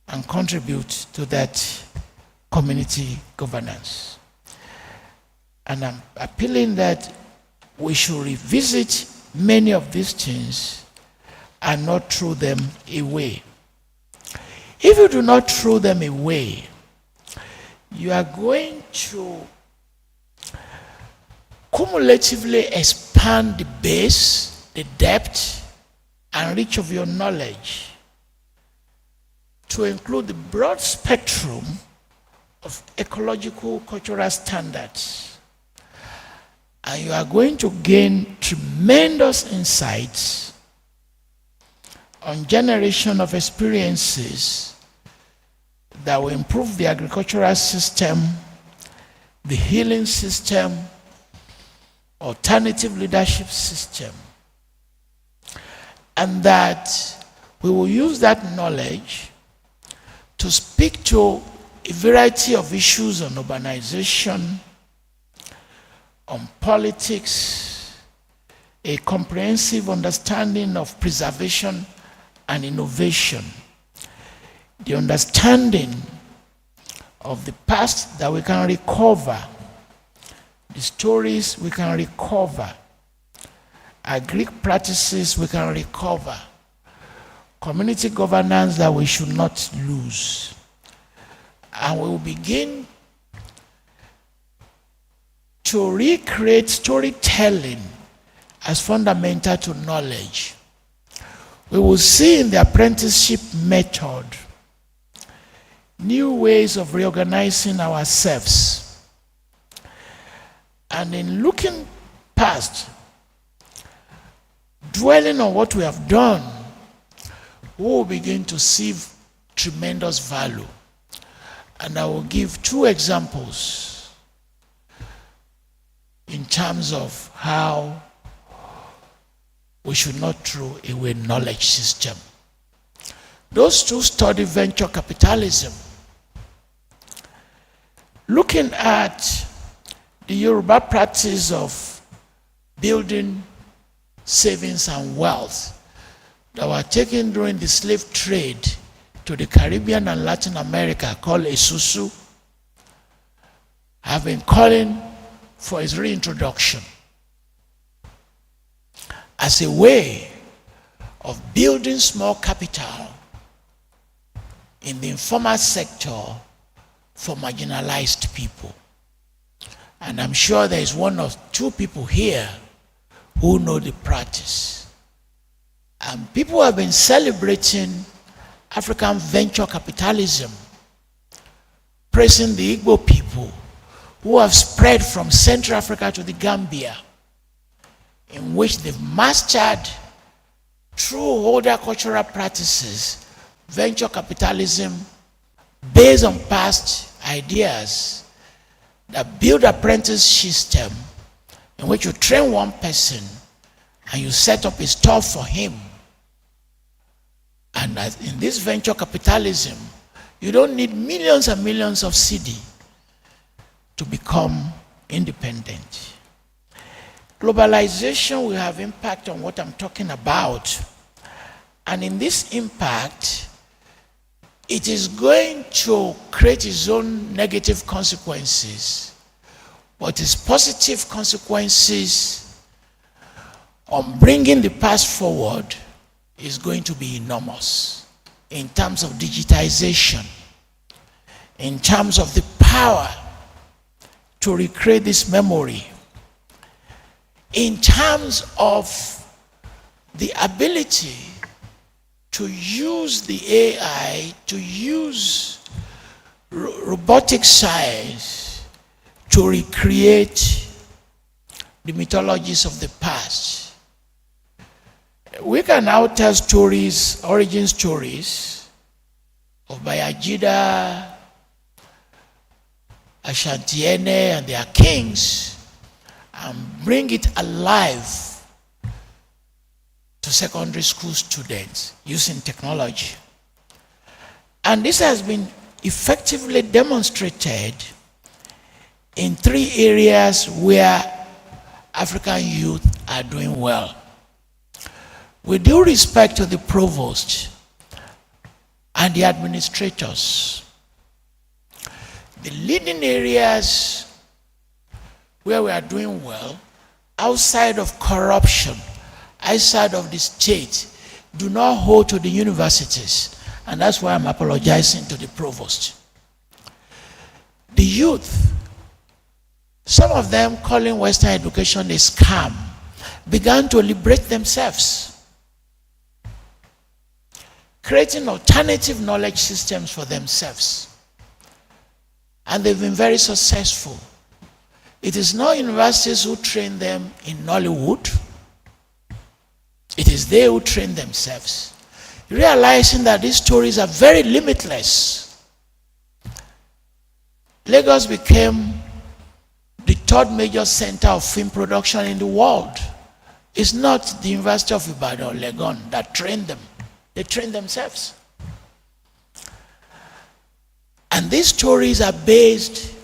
and contribute to that community governance. And I'm appealing that we should revisit many of these things and not throw them away. If you do not throw them away, you are going to cumulatively expand the base, the depth, and reach of your knowledge to include the broad spectrum of ecological cultural standards. And you are going to gain tremendous insights on generation of experiences that will improve the agricultural system, the healing system, alternative leadership system. And that we will use that knowledge to speak to a variety of issues on urbanization, on politics, a comprehensive understanding of preservation and innovation, the understanding of the past that we can recover, the stories we can recover, agri practices we can recover, community governance that we should not lose. And we will begin to recreate storytelling as fundamental to knowledge. We will see in the apprenticeship method new ways of reorganizing ourselves. And in looking past, dwelling on what we have done, we will begin to see tremendous value. And I will give two examples in terms of how we should not throw away knowledge system. Those two study venture capitalism. Looking at the Yoruba practice of building savings and wealth that were taken during the slave trade to the Caribbean and Latin America, called Esusu, have been calling for its reintroduction as a way of building small capital in the informal sector for marginalized people. And I'm sure there is one or two people here who know the practice. And people have been celebrating African venture capitalism, praising the Igbo people who have spread from Central Africa to the Gambia, in which they've mastered, through older cultural practices, venture capitalism based on past ideas that build apprentice system in which you train one person and you set up a store for him. And as in this venture capitalism, you don't need millions and millions of CD to become independent. Globalization will have impact on what I'm talking about. And in this impact, it is going to create its own negative consequences, but its positive consequences on bringing the past forward is going to be enormous in terms of digitization, in terms of the power to recreate this memory, in terms of the ability to use the AI, to use robotic science to recreate the mythologies of the past. We can now tell stories, origin stories of Bayajida, Ashantiene and their kings, and bring it alive to secondary school students using technology. And this has been effectively demonstrated in 3 areas where African youth are doing well. With due respect to the Provost and the administrators, the leading areas where we are doing well, outside of corruption, outside of the state, do not hold to the universities. And that's why I'm apologizing to the Provost. The youth, some of them calling Western education a scam, began to liberate themselves, creating alternative knowledge systems for themselves. And they've been very successful. It is not universities who train them in Nollywood. It is they who train themselves, realizing that these stories are very limitless. Lagos became the 3rd major center of film production in the world. It's not the University of Ibadan or Legon that trained them. They trained themselves. And these stories are based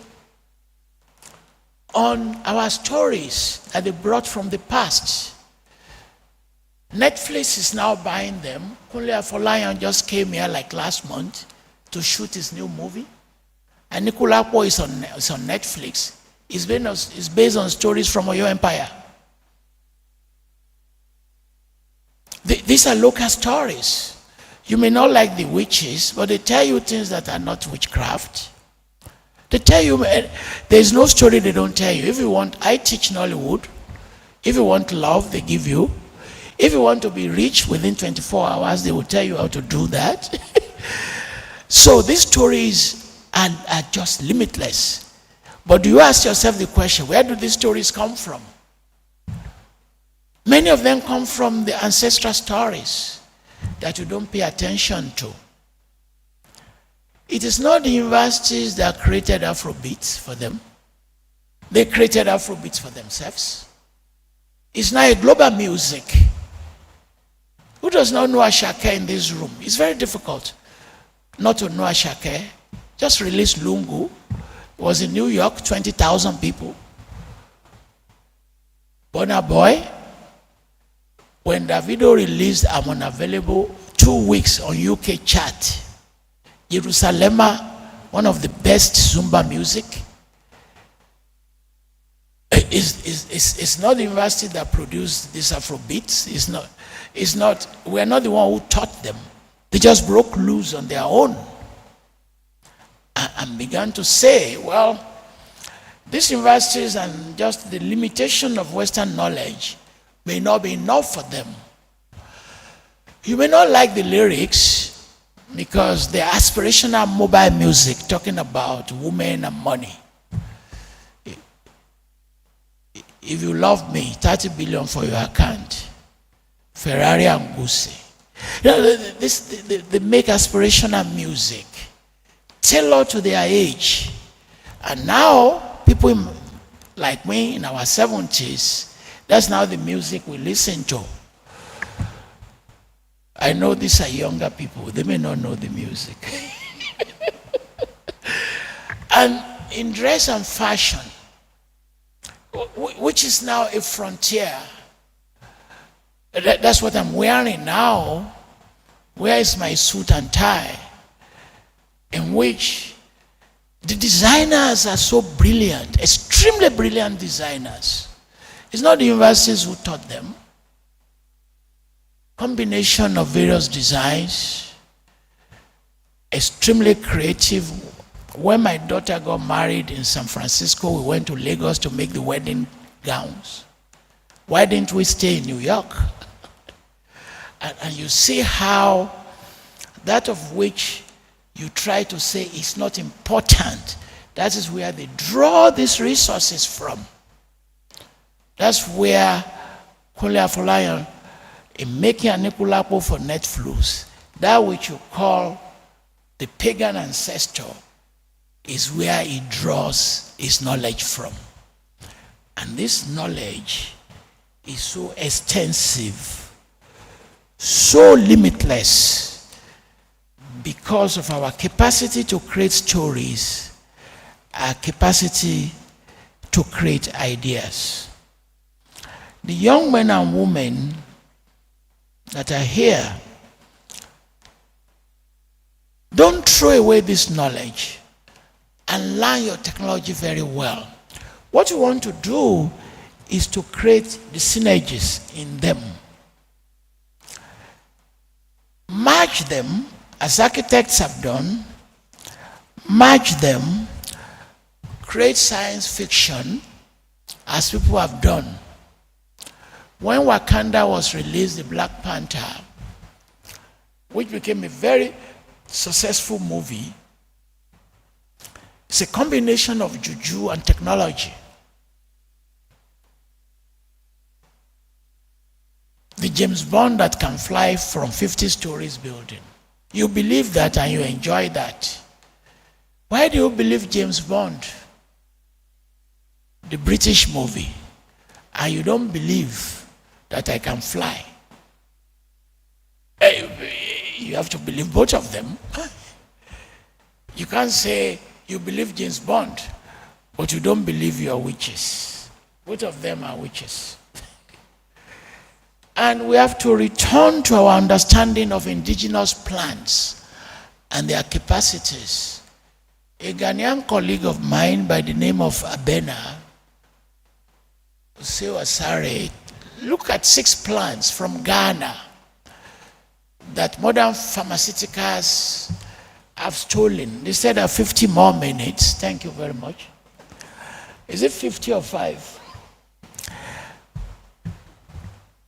on our stories that they brought from the past. Netflix is now buying them. Kunle Afolayan just came here like last month to shoot his new movie. And Nikulapo is on Netflix. It's based on stories from Oyo Empire. These are local stories. You may not like the witches, but they tell you things that are not witchcraft. They tell you, there's no story they don't tell you. If you want, I teach Nollywood. If you want love, they give you. If you want to be rich within 24 hours, they will tell you how to do that. So these stories are just limitless. But do you ask yourself the question, where do these stories come from? Many of them come from the ancestral stories that you don't pay attention to. It is not the universities that created Afrobeats for them. They created Afrobeats for themselves. It's now a global music. Who does not know Ashake in this room? It's very difficult not to know Ashake. Just released Lungu. It was in New York, 20,000 people. Burna Boy. When Davido released I'm Unavailable, 2 weeks on UK chart. Jerusalema, one of the best Zumba music. It's not the university that produced these Afrobeats. We're not the one who taught them. They just broke loose on their own and began to say, well, these universities and just the limitation of Western knowledge may not be enough for them. You may not like the lyrics because they're aspirational mobile music talking about women and money. If you love me, 30 billion for your account. Ferrari and Gucci. You know, they make aspirational music tailored to their age. And now, people like me in our 70s, that's now the music we listen to. I know these are younger people. They may not know the music. And in dress and fashion, which is now a frontier, that's what I'm wearing now. Where is my suit and tie? In which the designers are so brilliant, extremely brilliant designers. It's not the universities who taught them. combination of various designs, extremely creative. When my daughter got married in San Francisco, we went to Lagos to make the wedding gowns. Why didn't we stay in New York? And you see how that of which you try to say is not important, that is where they draw these resources from. That's where Falola, in making an equitable for net flows, that which you call the pagan ancestor, is where he draws his knowledge from. And this knowledge is so extensive, so limitless, because of our capacity to create stories, our capacity to create ideas. The young men and women that are here, don't throw away this knowledge and learn your technology very well. What you want to do is to create the synergies in them. Merge them, as architects have done, merge them, create science fiction, as people have done. When Wakanda was released, the Black Panther, which became a very successful movie, it's a combination of juju and technology. The James Bond that can fly from 50 stories building. You believe that and you enjoy that. Why do you believe James Bond, the British movie, and you don't believe that I can fly? You have to believe both of them. You can't say you believe James Bond, but you don't believe your witches. Both of them are witches. And we have to return to our understanding of indigenous plants and their capacities. A Ghanaian colleague of mine by the name of Abena, Asare, look at 6 plants from Ghana that modern pharmaceuticals have stolen. They said 50 more minutes. Thank you very much. Is it 50 or 5?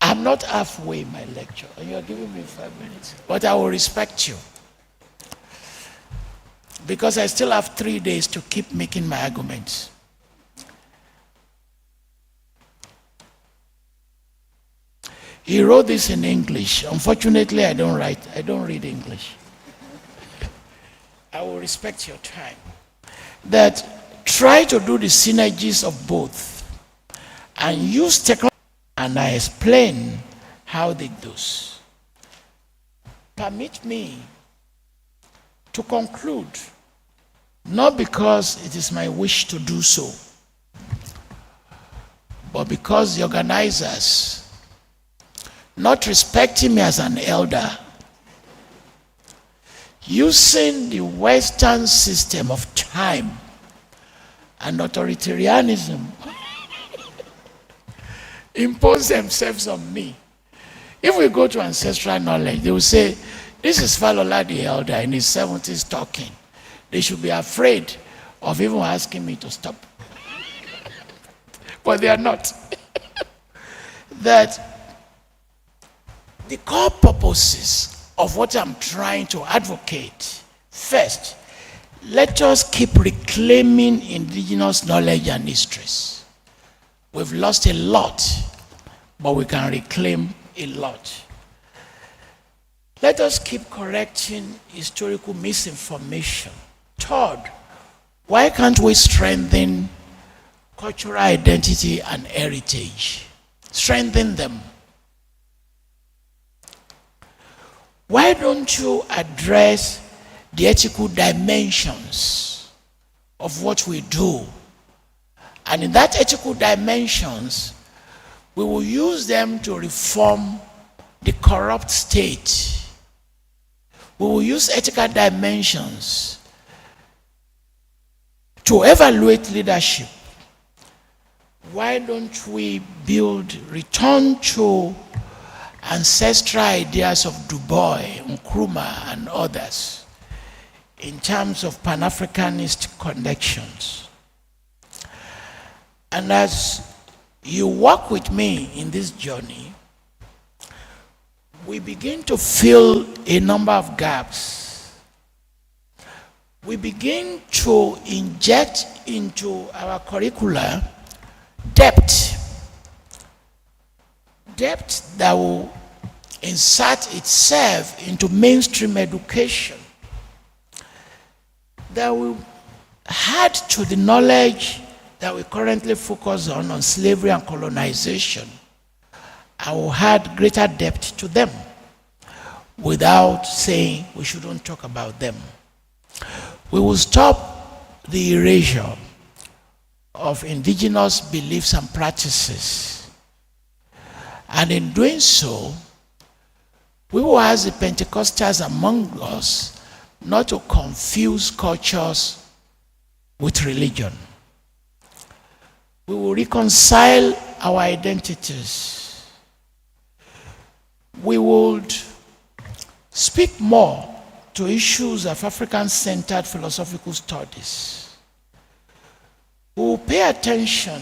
I'm not halfway in my lecture, and you're giving me 5 minutes. But I will respect you, because I still have 3 days to keep making my arguments. He wrote this in English. Unfortunately, I don't read English. I will respect your time. That try to do the synergies of both and use technology. And I explain how they do. Permit me to conclude, not because it is my wish to do so, but because the organizers, not respecting me as an elder, using the Western system of time and authoritarianism, impose themselves on me. If we go to ancestral knowledge, they will say, this is Falola the elder in his 70s talking. They should be afraid of even asking me to stop. But they are not. That the core purposes of what I'm trying to advocate, first, let us keep reclaiming indigenous knowledge and histories. We've lost a lot, but we can reclaim a lot. Let us keep correcting historical misinformation. Third, why can't we strengthen cultural identity and heritage? Strengthen them. Why don't you address the ethical dimensions of what we do? And in that ethical dimensions, we will use them to reform the corrupt state. We will use ethical dimensions to evaluate leadership. Why don't we return to ancestral ideas of Du Bois, Nkrumah, and others in terms of Pan-Africanist connections. And as you walk with me in this journey, we begin to fill a number of gaps. We begin to inject into our curricula depth that will insert itself into mainstream education, that will add to the knowledge that we currently focus on slavery and colonization, and will add greater depth to them without saying we shouldn't talk about them. We will stop the erasure of indigenous beliefs and practices. And in doing so, we will ask the Pentecostals among us not to confuse cultures with religion. We will reconcile our identities. We would speak more to issues of African-centered philosophical studies. We will pay attention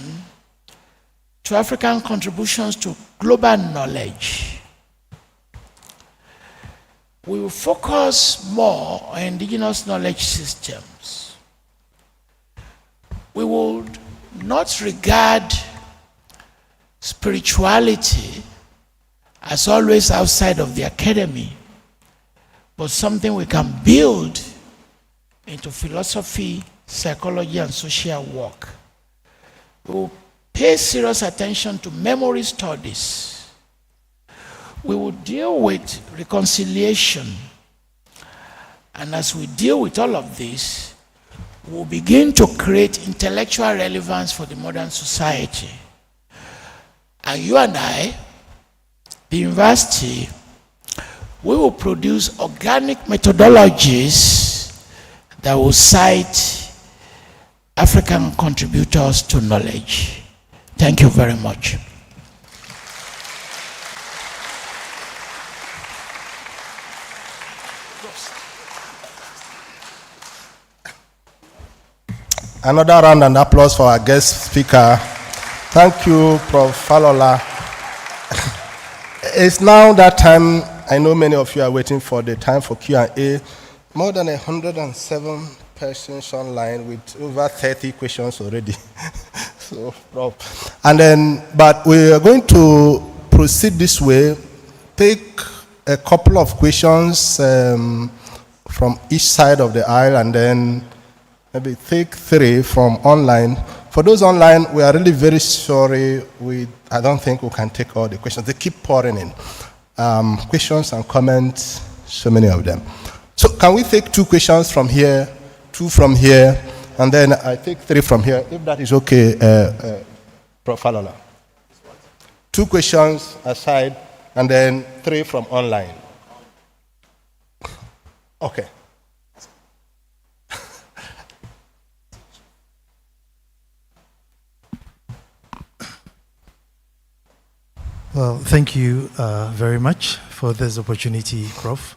to African contributions to global knowledge. We will focus more on indigenous knowledge systems. We would not regard spirituality as always outside of the academy, but something we can build into philosophy, psychology, and social work. We will pay serious attention to memory studies. We will deal with reconciliation. And as we deal with all of this, we will begin to create intellectual relevance for the modern society. And you and I, the university, we will produce organic methodologies that will cite African contributors to knowledge. Thank you very much. Another round of applause for our guest speaker. Thank you, Prof. Falola. It's now that time. I know many of you are waiting for the time for Q&A. More than 107 persons online with over 30 questions already. So, Prof. And then, but we are going to proceed this way. Take a couple of questions from each side of the aisle, and then maybe take 3 from online. For those online, we are really very sorry. I don't think we can take all the questions. They keep pouring in. Questions and comments, so many of them. So can we take 2 questions from here, 2 from here, and then I take 3 from here, if that is okay, Prof. Falola. 2 questions aside, and then 3 from online. Okay. Well, thank you very much for this opportunity, Prof.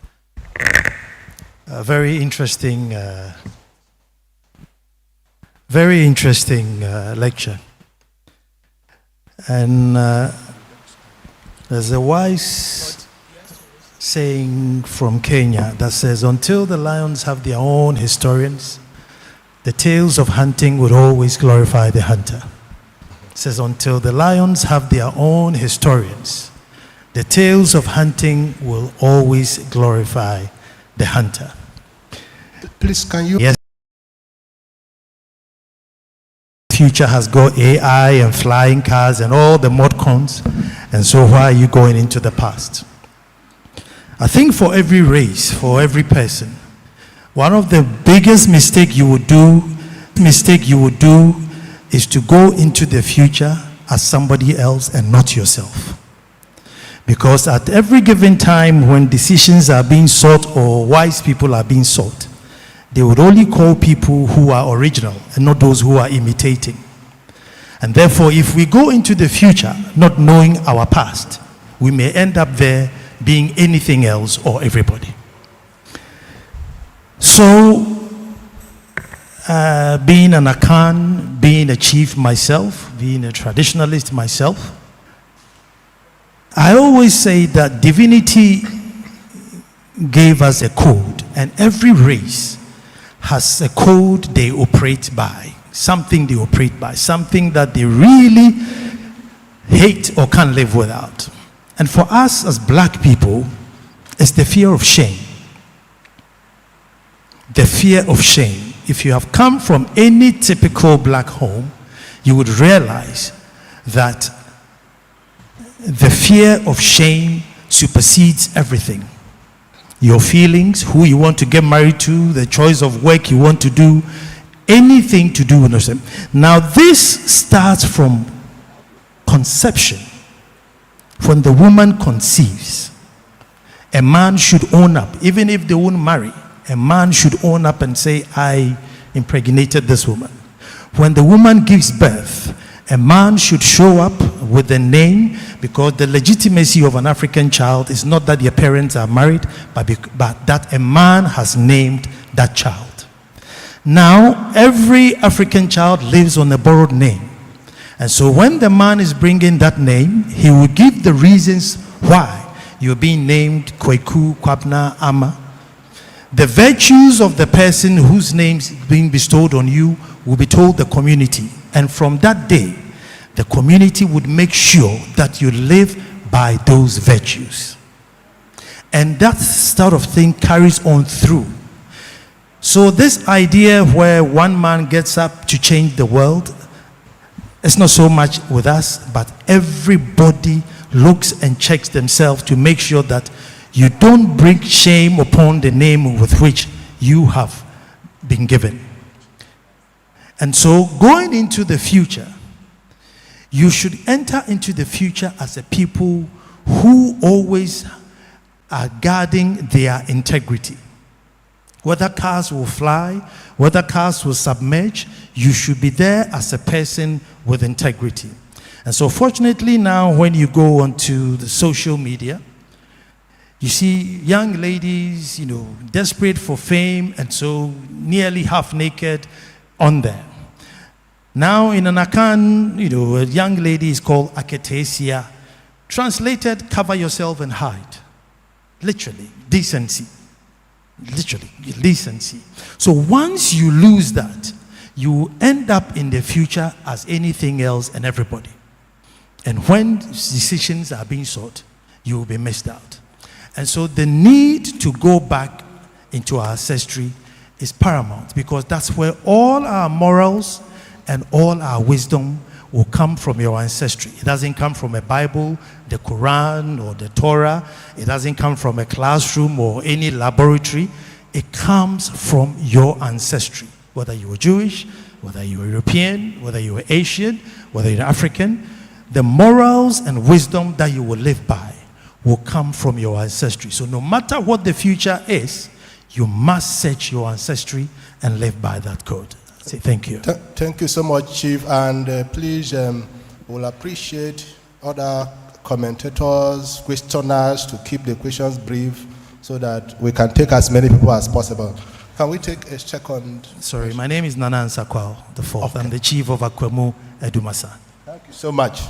Very interesting lecture. And there's a wise saying from Kenya that says, until the lions have their own historians, the tales of hunting would always glorify the hunter. It says, until the lions have their own historians, the tales of hunting will always glorify the hunter. Please, can you? Yes. Future has got AI and flying cars and all the modcons, and so why are you going into the past? I think for every race, for every person, one of the biggest mistake you would do is to go into the future as somebody else and not yourself. Because at every given time when decisions are being sought or wise people are being sought, they would only call people who are original and not those who are imitating. And therefore, if we go into the future not knowing our past, we may end up there being anything else or everybody. So, being an Akan, being a chief myself, being a traditionalist myself, I always say that divinity gave us a code, and every race has a code they operate by, something they operate by, something that they really hate or can't live without. And for us as black people, it's the fear of shame. The fear of shame. If you have come from any typical black home, you would realize that the fear of shame supersedes everything. Your feelings, who you want to get married to, the choice of work you want to do, anything to do with yourself. Now this starts from conception. When the woman conceives, a man should own up, even if they won't marry. A man should own up and say, I impregnated this woman. When the woman gives birth, a man should show up with a name, because the legitimacy of an African child is not that their parents are married, but that a man has named that child. Now, every African child lives on a borrowed name. And so when the man is bringing that name, he will give the reasons why you're being named Kweku, Kwabna, Ama. The virtues of the person whose name is being bestowed on you will be told the community. And from that day, the community would make sure that you live by those virtues. And that sort of thing carries on through. So this idea where one man gets up to change the world, it's not so much with us, but everybody looks and checks themselves to make sure that you don't bring shame upon the name with which you have been given. And so going into the future, you should enter into the future as a people who always are guarding their integrity. Whether cars will fly, whether cars will submerge, you should be there as a person with integrity. And so fortunately now when you go onto the social media, you see young ladies, desperate for fame, and so nearly half naked on there. Now in an Akan, a young lady is called Aketesia. Translated, cover yourself and hide. Literally, decency. Literally, decency. So once you lose that, you end up in the future as anything else and everybody. And when decisions are being sought, you will be missed out. And so the need to go back into our ancestry is paramount, because that's where all our morals and all our wisdom will come from your ancestry. It doesn't come from a Bible, the Quran, or the Torah. It doesn't come from a classroom or any laboratory. It comes from your ancestry. Whether you were Jewish, whether you were European, whether you were Asian, whether you're African, the morals and wisdom that you will live by will come from your ancestry. So no matter what the future is, you must search your ancestry and live by that code. Say thank you. Thank you so much, Chief. And please, we'll appreciate other commentators, questioners to keep the questions brief so that we can take as many people as possible. Can we take a second? Sorry, my name is Nana Ansakwao, the fourth. Okay. I'm the chief of Akwemu Edumasa. Thank you so much.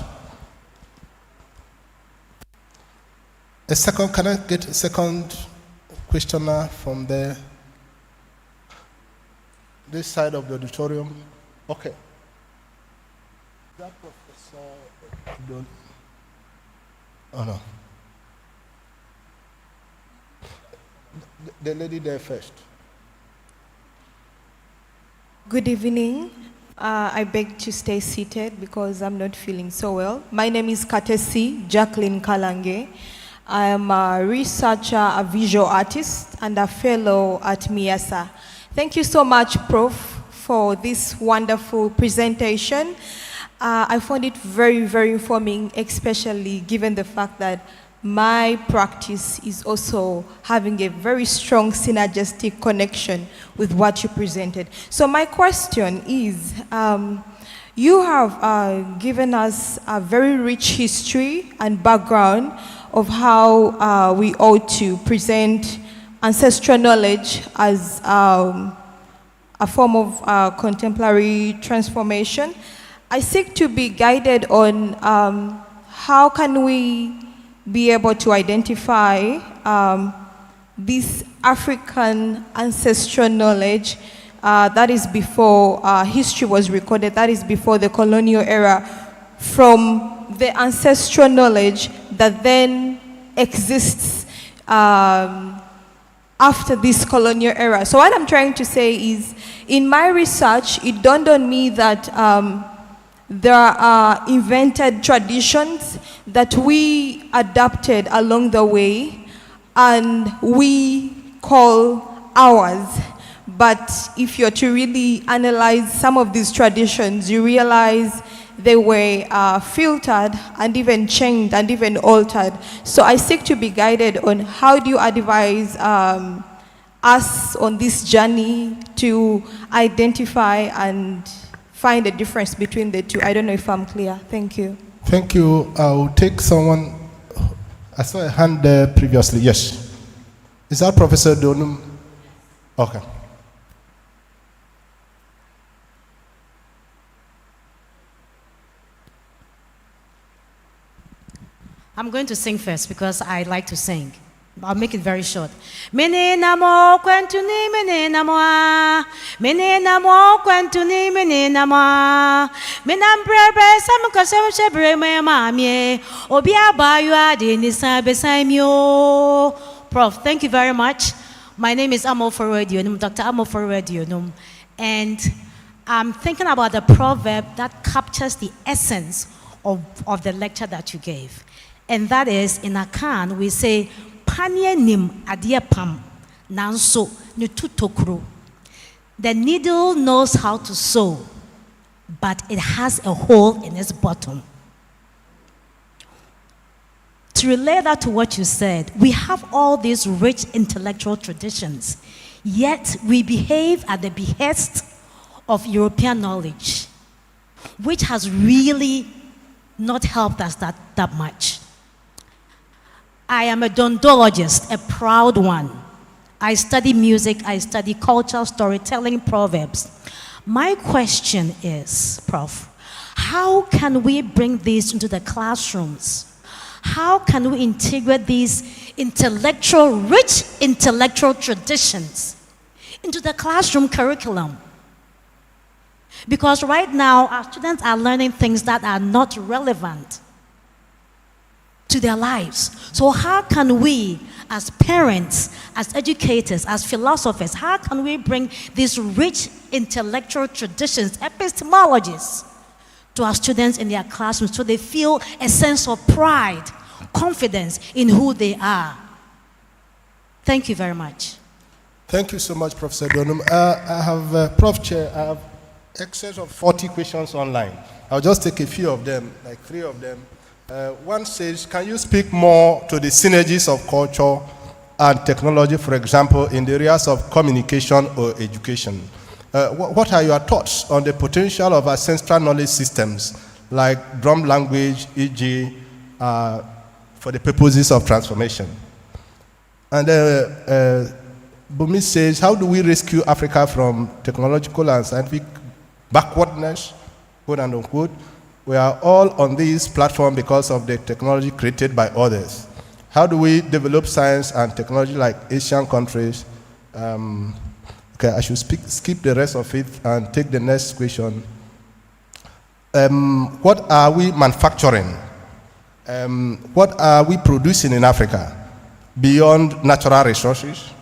A second, can I get a second questioner from there? This side of the auditorium. Okay. That professor, don't. Oh no. The lady there first. Good evening. I beg to stay seated because I'm not feeling so well. My name is Katesi Jacqueline Kalange. I am a researcher, a visual artist, and a fellow at MIASA. Thank you so much, Prof, for this wonderful presentation. I found it very, very informing, especially given the fact that my practice is also having a very strong synergistic connection with what you presented. So my question is, you have given us a very rich history and background of how we ought to present ancestral knowledge as a form of contemporary transformation. I seek to be guided on how can we be able to identify this African ancestral knowledge that is before history was recorded, that is before the colonial era, from the ancestral knowledge that then exists after this colonial era. So what I'm trying to say is, in my research, it dawned on me that there are invented traditions that we adapted along the way and we call ours. But if you're to really analyze some of these traditions, you realize they were filtered and even changed and even altered. So I seek to be guided on how do you advise us on this journey to identify and find a difference between the two. I don't know if I'm clear. Thank you. Thank you. I'll take someone. I saw a hand there previously. Yes. Is that Professor Donum? Okay. I'm going to sing first because I like to sing. I'll make it very short. Mene namo kwentuni mene namo mene namo kwentuni mene namo menam brebe sam kosem shebre me mamie obi abayu ade ni san besai mi o. Prof, thank you very much. My name is Amo Foredionum, Dr. Amo Foredionum, and I'm thinking about a proverb that captures the essence of the lecture that you gave. And that is, in Akan, we say, Panye nim adie pam, nanso ni tutokru. The needle knows how to sew, but it has a hole in its bottom. To relate that to what you said, we have all these rich intellectual traditions, yet we behave at the behest of European knowledge, which has really not helped us that much. I am a dondologist, a proud one. I study music, I study culture, storytelling, proverbs. My question is, Prof, how can we bring these into the classrooms? How can we integrate these rich intellectual traditions into the classroom curriculum? Because right now, our students are learning things that are not relevant to their lives. So how can we, as parents, as educators, as philosophers, how can we bring these rich intellectual traditions, epistemologies, to our students in their classrooms so they feel a sense of pride, confidence in who they are? Thank you very much. Thank you so much, Professor Donum. I have, Prof. Chair, I have excess of 40 questions online. I'll just take a few of them, like 3 of them. One says, can you speak more to the synergies of culture and technology, for example, in the areas of communication or education? What are your thoughts on the potential of ancestral knowledge systems like drum language, e.g., for the purposes of transformation? And Bumi says, how do we rescue Africa from technological and scientific backwardness, quote and unquote? We are all on this platform because of the technology created by others. How do we develop science and technology like Asian countries? Okay, I should skip the rest of it and take the next question. What are we manufacturing? What are we producing in Africa beyond natural resources?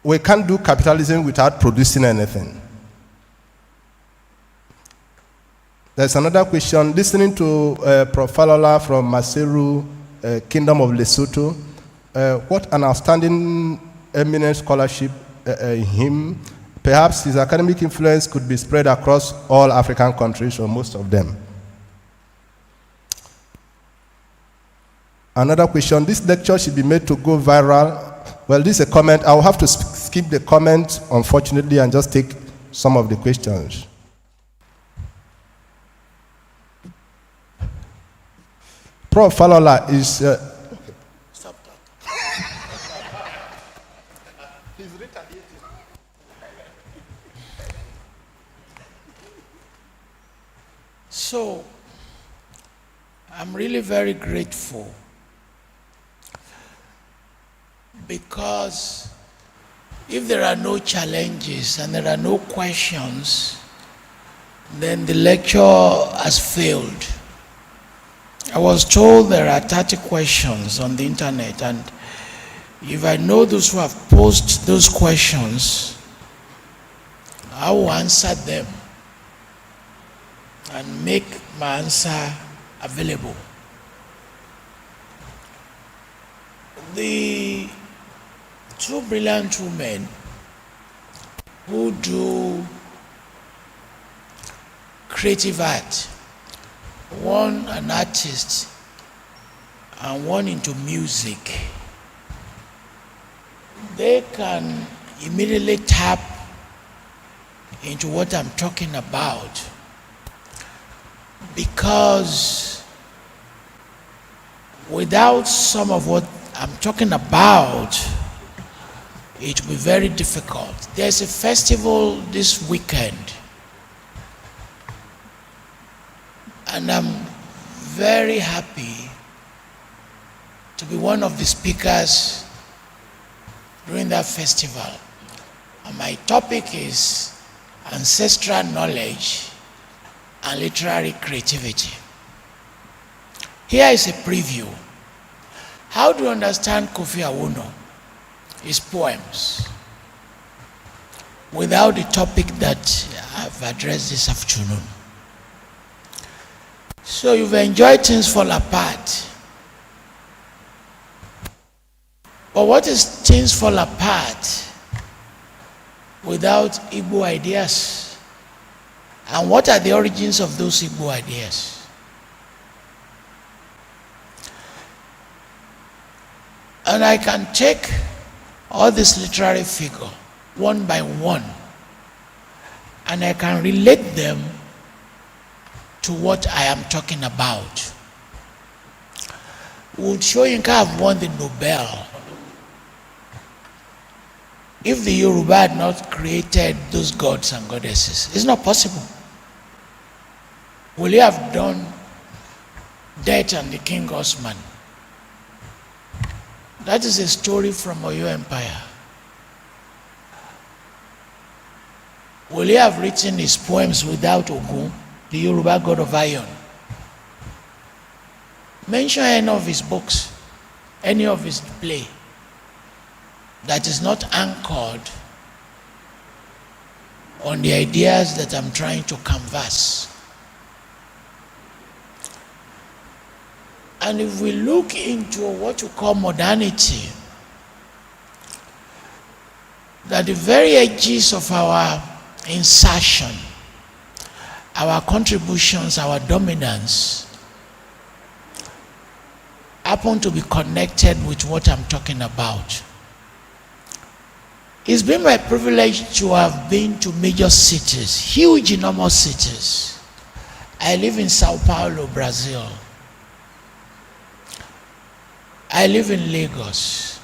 We can't do capitalism without producing anything. There's another question. Listening to Prof. Falola from Maseru, Kingdom of Lesotho, what an outstanding eminent scholarship in him. Perhaps his academic influence could be spread across all African countries, or most of them. Another question, this lecture should be made to go viral. Well, this is a comment. I'll have to skip the comment, unfortunately, and just take some of the questions. Prof. Falola is. Stop talking. He's retaliating. So, I'm really very grateful because if there are no challenges and there are no questions, then the lecture has failed. I was told there are 30 questions on the internet, and if I know those who have posed those questions, I will answer them and make my answer available. The two brilliant women who do creative art, one an artist and one into music, they can immediately tap into what I'm talking about, because without some of what I'm talking about, it will be very difficult. There's a festival this weekend, and I'm very happy to be one of the speakers during that festival. And my topic is ancestral knowledge and literary creativity. Here is a preview. How do you understand Kofi Awuno, his poems, without the topic that I've addressed this afternoon? So you've enjoyed Things Fall Apart. But what is Things Fall Apart without Igbo ideas? And what are the origins of those Igbo ideas? And I can take all this literary figure one by one, and I can relate them to what I am talking about. Would Soyinka have won the Nobel if the Yoruba had not created those gods and goddesses? It's not possible. Will he have done Death and the King Osman? That is a story from Oyo Empire. Will he have written his poems without Ogun, the Yoruba god of iron? Mention any of his books, any of his play that is not anchored on the ideas that I'm trying to canvass. And if we look into what you call modernity, that the very edges of our insertion, our contributions, our dominance, happen to be connected with what I'm talking about. It's been my privilege to have been to major cities, huge, enormous cities. I live in Sao Paulo, Brazil. I live in Lagos.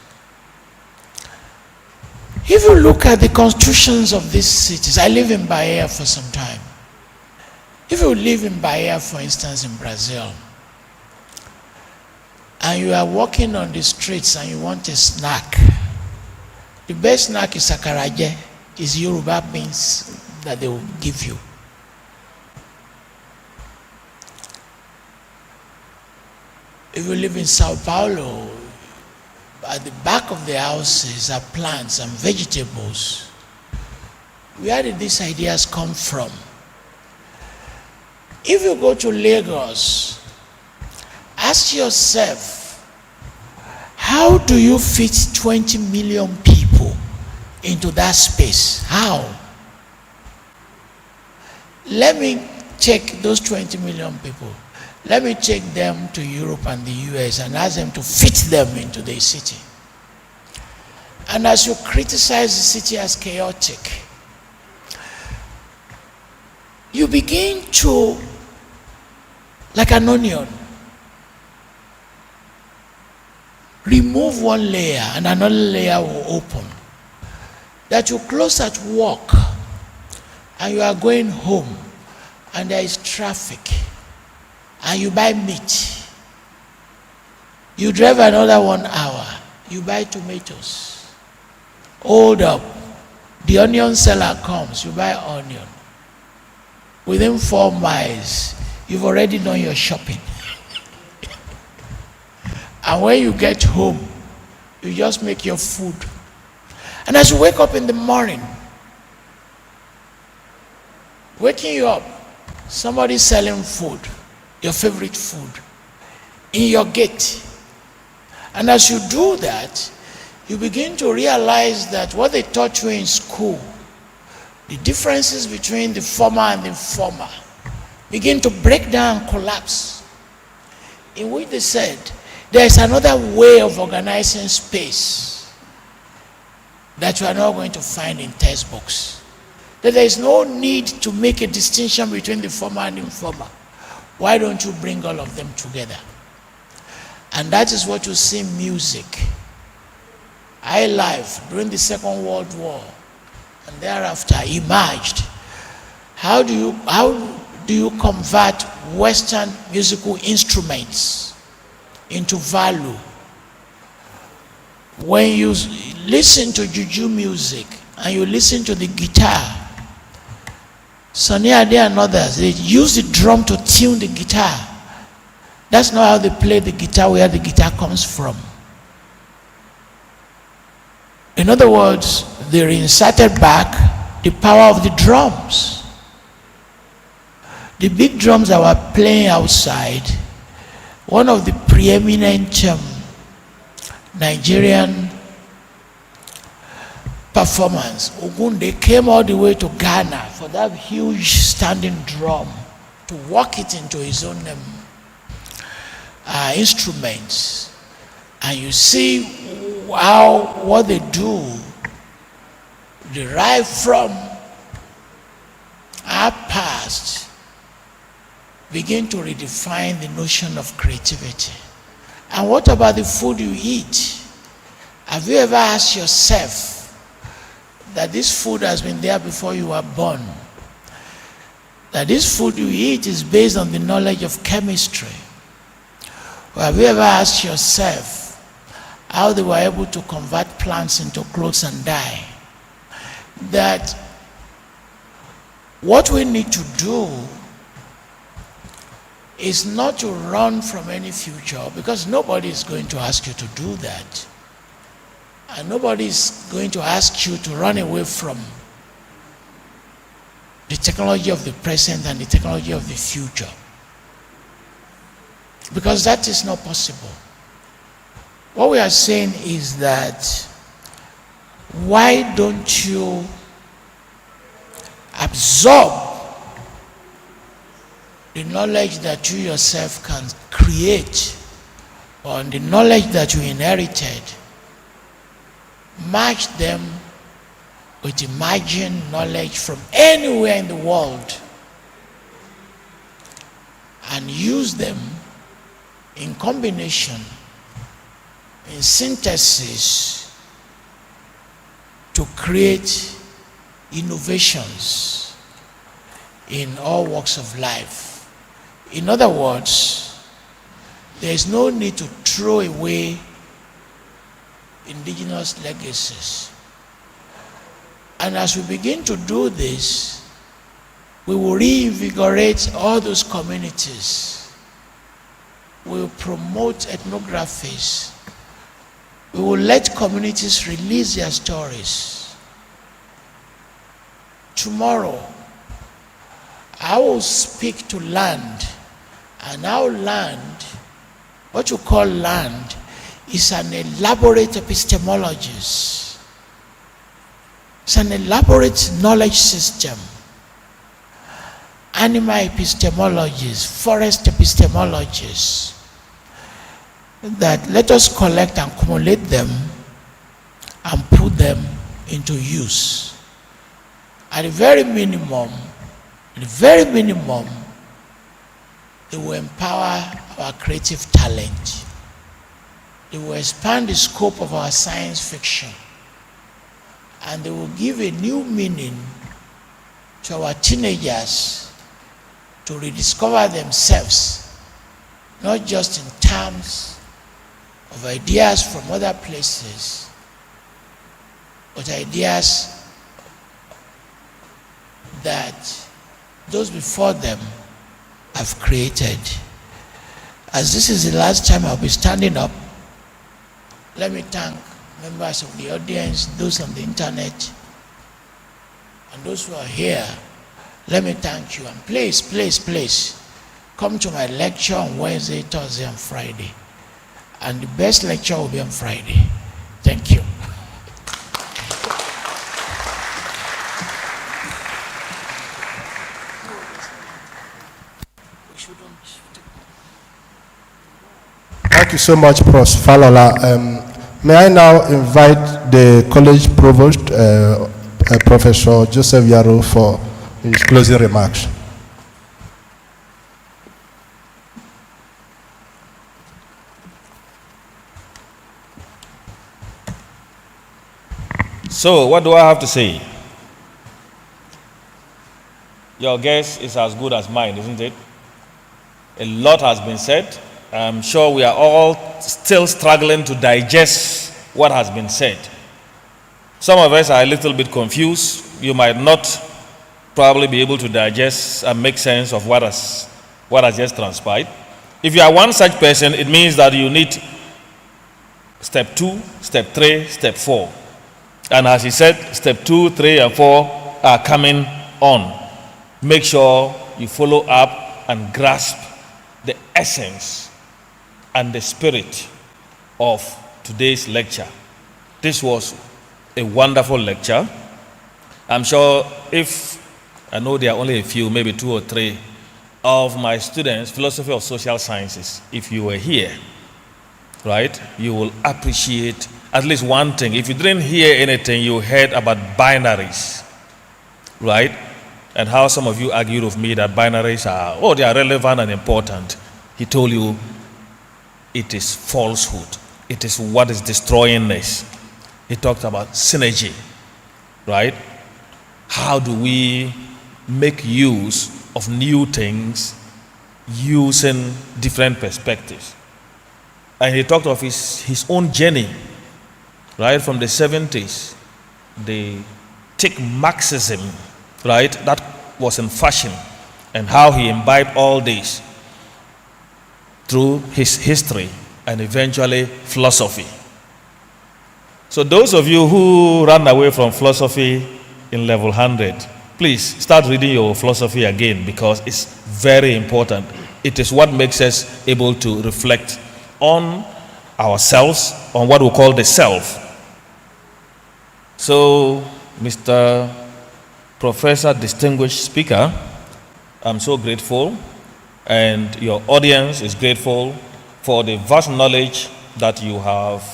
If you look at the constitutions of these cities, I live in Bahia for some time. If you live in Bahia, for instance, in Brazil, and you are walking on the streets and you want a snack, the best snack is sakaraje, is Yoruba beans that they will give you. If you live in Sao Paulo, at the back of the houses are plants and vegetables. Where did these ideas come from? If you go to Lagos, ask yourself, how do you fit 20 million people into that space? How? Let me take those 20 million people. Let me take them to Europe and the US and ask them to fit them into the city. And as you criticize the city as chaotic, you begin to, like an onion, remove one layer and another layer will open. That you close at work and you are going home and there is traffic and you buy meat. You drive another 1 hour, you buy tomatoes. Hold up, the onion seller comes, you buy onion. Within 4 miles, you've already done your shopping. And when you get home, you just make your food. And as you wake up in the morning, waking you up, somebody selling food, your favorite food, in your gate. And as you do that, you begin to realize that what they taught you in school, the differences between the former and the informer, begin to break down and collapse. In which they said, there is another way of organizing space that you are not going to find in textbooks. That there is no need to make a distinction between the former and the informer. Why don't you bring all of them together? And that is what you see in music. High life during the Second World War and thereafter emerged. How do you convert Western musical instruments into value? When you listen to juju music and you listen to the guitar, Sonny Ade and others, they use the drum to tune the guitar. That's not how they play the guitar, where the guitar comes from. In other words, they reinserted back the power of the drums. The big drums that were playing outside, one of the preeminent Nigerian performance, Ogunde came all the way to Ghana for that huge standing drum to work it into his own instruments. And you see how what they do derive from our past begin to redefine the notion of creativity. And what about the food you eat? Have you ever asked yourself that this food has been there before you were born? That this food you eat is based on the knowledge of chemistry? Or have you ever asked yourself how they were able to convert plants into clothes and dye? That what we need to do is not to run from any future, because nobody is going to ask you to do that. And nobody is going to ask you to run away from the technology of the present and the technology of the future, because that is not possible. What we are saying is that, why don't you absorb the knowledge that you yourself can create, or the knowledge that you inherited, match them with imagined knowledge from anywhere in the world, and use them in combination, in synthesis, to create innovations in all walks of life. In other words, there is no need to throw away indigenous legacies. And as we begin to do this, we will reinvigorate all those communities. We will promote ethnographies. We will let communities release their stories. Tomorrow, I will speak to land, and our land, what you call land, is an elaborate epistemologist. It's an elaborate knowledge system. Animal epistemologists, forest epistemologists, that let us collect and accumulate them and put them into use. At the very minimum, it will empower our creative talent. They will expand the scope of our science fiction, and they will give a new meaning to our teenagers to rediscover themselves, not just in terms of ideas from other places, but ideas that those before them have created. As this is the last time I'll be standing up, let me thank members of the audience, those on the internet, and those who are here. Let me thank you. And please, please, please, come to my lecture on Wednesday, Thursday, and Friday. And the best lecture will be on Friday. Thank you. Thank you so much, Prof. Falola. May I now invite the college provost, Professor Joseph Yaro, for his closing remarks. So, what do I have to say? Your guess is as good as mine, isn't it? A lot has been said. I'm sure we are all still struggling to digest what has been said. Some of us are a little bit confused. You might not probably be able to digest and make sense of what has just transpired. If you are one such person, it means that you need step 2, step 3, step 4. And as he said, step 2, 3, and 4 are coming on. Make sure you follow up and grasp the essence and the spirit of today's lecture. This was a wonderful lecture. I'm sure I know there are only a few, maybe 2 or 3 of my students, philosophy of social sciences, if you were here, right, you will appreciate at least one thing. If you didn't hear anything, you heard about binaries, right? And how some of you argued with me that binaries they are relevant and important. He told you it is falsehood. It is what is destroying this. He talked about synergy, right? How do we make use of new things using different perspectives? And he talked of his own journey, right, from the 70s, the thick Marxism, right, that was in fashion, and how he imbibed all this through his history and eventually philosophy. So those of you who ran away from philosophy in level 100, please start reading your philosophy again, because it's very important. It is what makes us able to reflect on ourselves, on what we call the self. So, Mr. Professor, distinguished speaker, I'm so grateful, and your audience is grateful for the vast knowledge that you have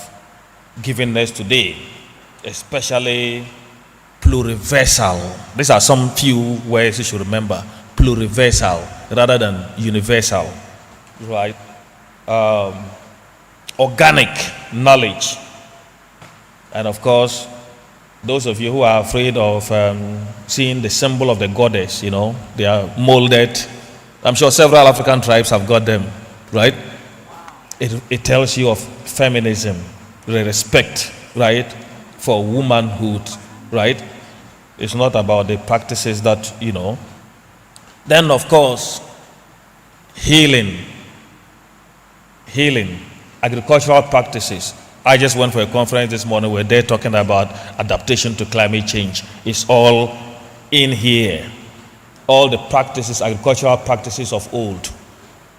given us today, especially pluriversal. These are some few words you should remember. Pluriversal rather than universal, right? Organic knowledge. And of course, those of you who are afraid of seeing the symbol of the goddess, they are molded. I'm sure several African tribes have got them, right? It tells you of feminism, the respect, right, for womanhood, right? It's not about the practices that, Then, of course, healing, agricultural practices. I just went for a conference this morning where they're talking about adaptation to climate change. It's all in here. All the practices, agricultural practices of old.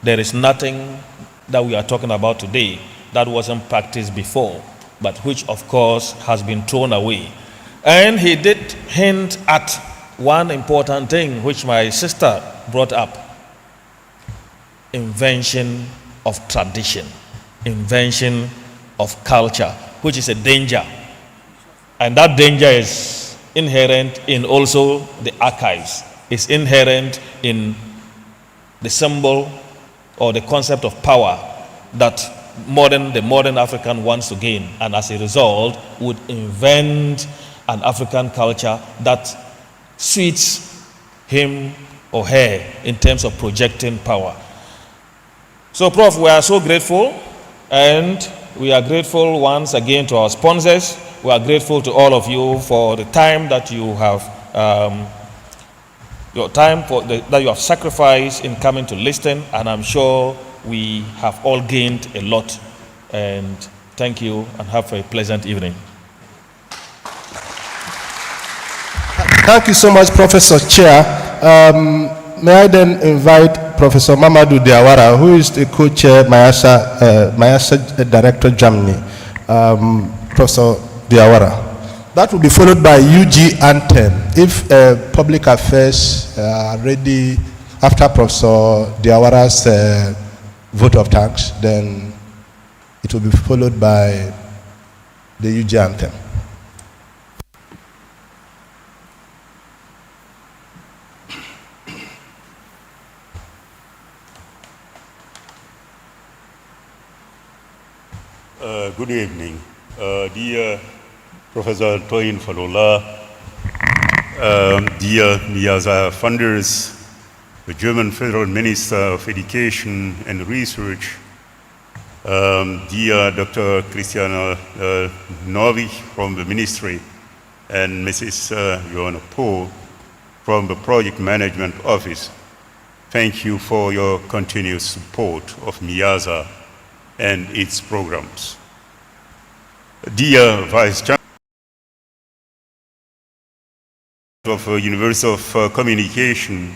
There is nothing that we are talking about today that wasn't practiced before, but which, of course, has been thrown away. And he did hint at one important thing which my sister brought up: invention of tradition, invention of culture, which is a danger. And that danger is inherent in also the archives. It's inherent in the symbol or the concept of power that the modern African wants to gain, and as a result would invent an African culture that suits him or her in terms of projecting power. So, Prof, we are so grateful, and we are grateful once again to our sponsors. We are grateful to all of you for the time that you have, that you have sacrificed in coming to listen, and I'm sure we have all gained a lot. And thank you, and have a pleasant evening. Thank you so much, Professor Chair. May I then invite Professor Mamadou Diawara, who is the co-chair, Mayasa Director, Germany. Professor Diawara. That will be followed by UG Anthem. If public affairs are ready after Professor Diawara's vote of thanks, then it will be followed by the UG Anthem. Good evening. Dear Professor Toyin Falola, dear Miyaza funders, the German Federal Minister of Education and Research, dear Dr. Christiana Novich from the Ministry, and Mrs. Joanna Pohl from the Project Management Office, thank you for your continuous support of Miyaza and its programs. Dear Vice Chancellor of University of Communication,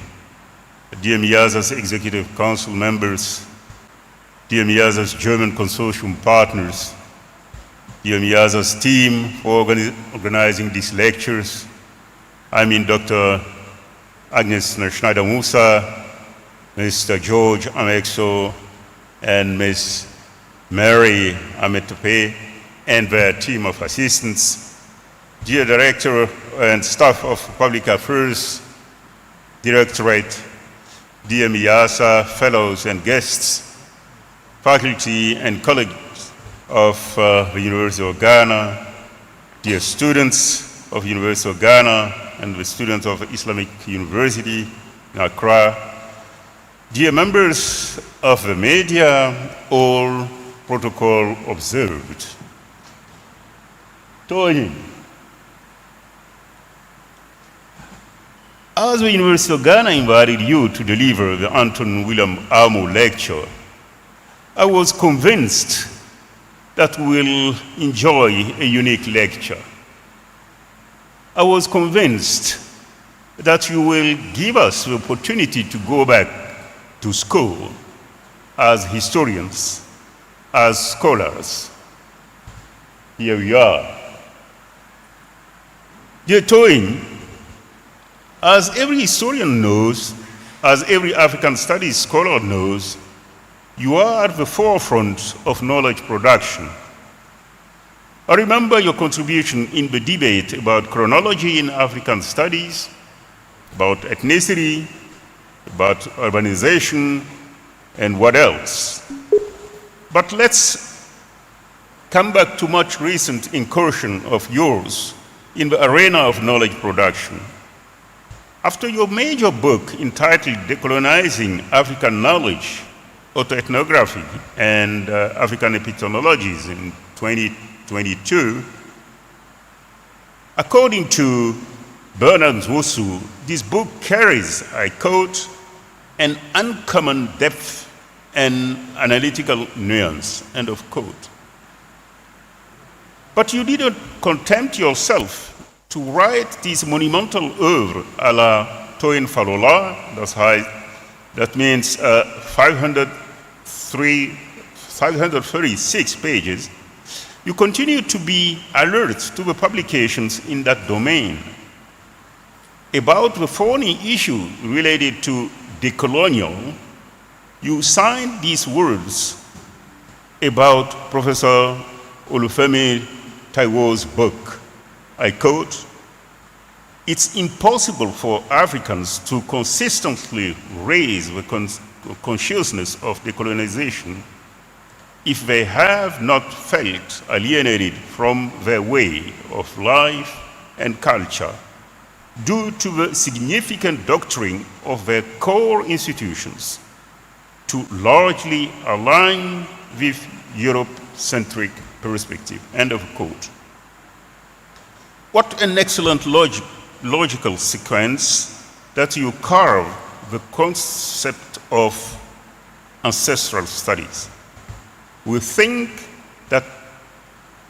dear Miyaza's Executive Council members, dear Miyaza's German consortium partners, dear Miyaza's team for organizing these lectures, I mean Dr. Agnes Schneider-Musa, Mr. George Amexo, and Ms. Mary Ametope, and their team of assistants, dear Director and staff of Public Affairs Directorate, dear Miyaza fellows and guests, faculty and colleagues of the University of Ghana, dear students of University of Ghana and the students of Islamic University in Accra, dear members of the media, all protocol observed. Toyin, as the University of Ghana invited you to deliver the Anton Wilhelm Amo lecture, I was convinced that we'll enjoy a unique lecture. I was convinced that you will give us the opportunity to go back to school as historians, as scholars. Here we are. Dear Toyin, as every historian knows, as every African studies scholar knows, you are at the forefront of knowledge production. I remember your contribution in the debate about chronology in African studies, about ethnicity, about urbanization, and what else. But let's come back to much recent incursion of yours in the arena of knowledge production. After your major book entitled Decolonizing African Knowledge, Autoethnography and African Epistemologies in 2022, according to Bernard Nwosu, this book carries, I quote, an uncommon depth and analytical nuance, end of quote. But you didn't content yourself to write this monumental oeuvre a la Toyin Falola, that means 536 pages. You continue to be alert to the publications in that domain. About the thorny issue related to decolonial, you signed these words about Professor Olufemi Taiwo's book. I quote, "It's impossible for Africans to consistently raise the consciousness of decolonization if they have not felt alienated from their way of life and culture due to the significant doctrine of their core institutions to largely align with Europe-centric perspective. End of quote. What an excellent logical sequence that you carve the concept of ancestral studies. We think that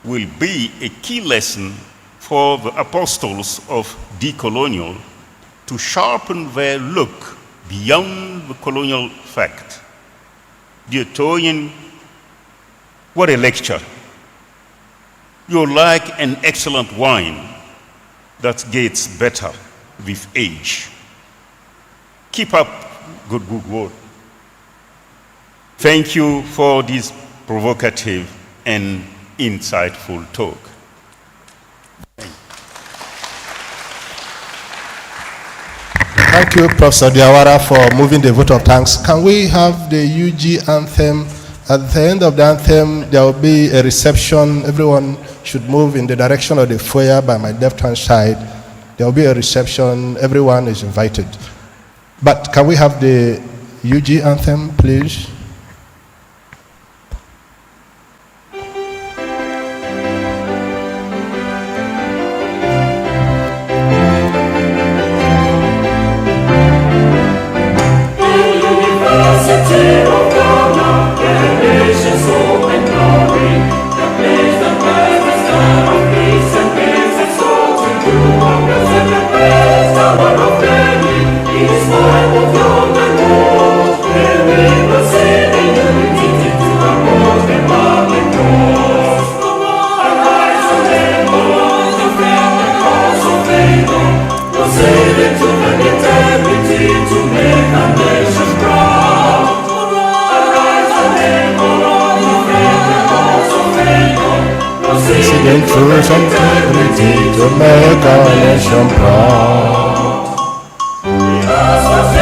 will be a key lesson for the apostles of decolonial to sharpen their look beyond the colonial fact. Dear Toyin, what a lecture. You're like an excellent wine that gets better with age. Keep up good work. Thank you for this provocative and insightful talk. Thank you, Professor Diawara, for moving the vote of thanks. Can we have the UG anthem? At the end of the anthem, there will be a reception. Everyone should move in the direction of the foyer by my left-hand side. There will be a reception. Everyone is invited. But can we have the UG anthem, please? Truth and integrity to make our nation proud.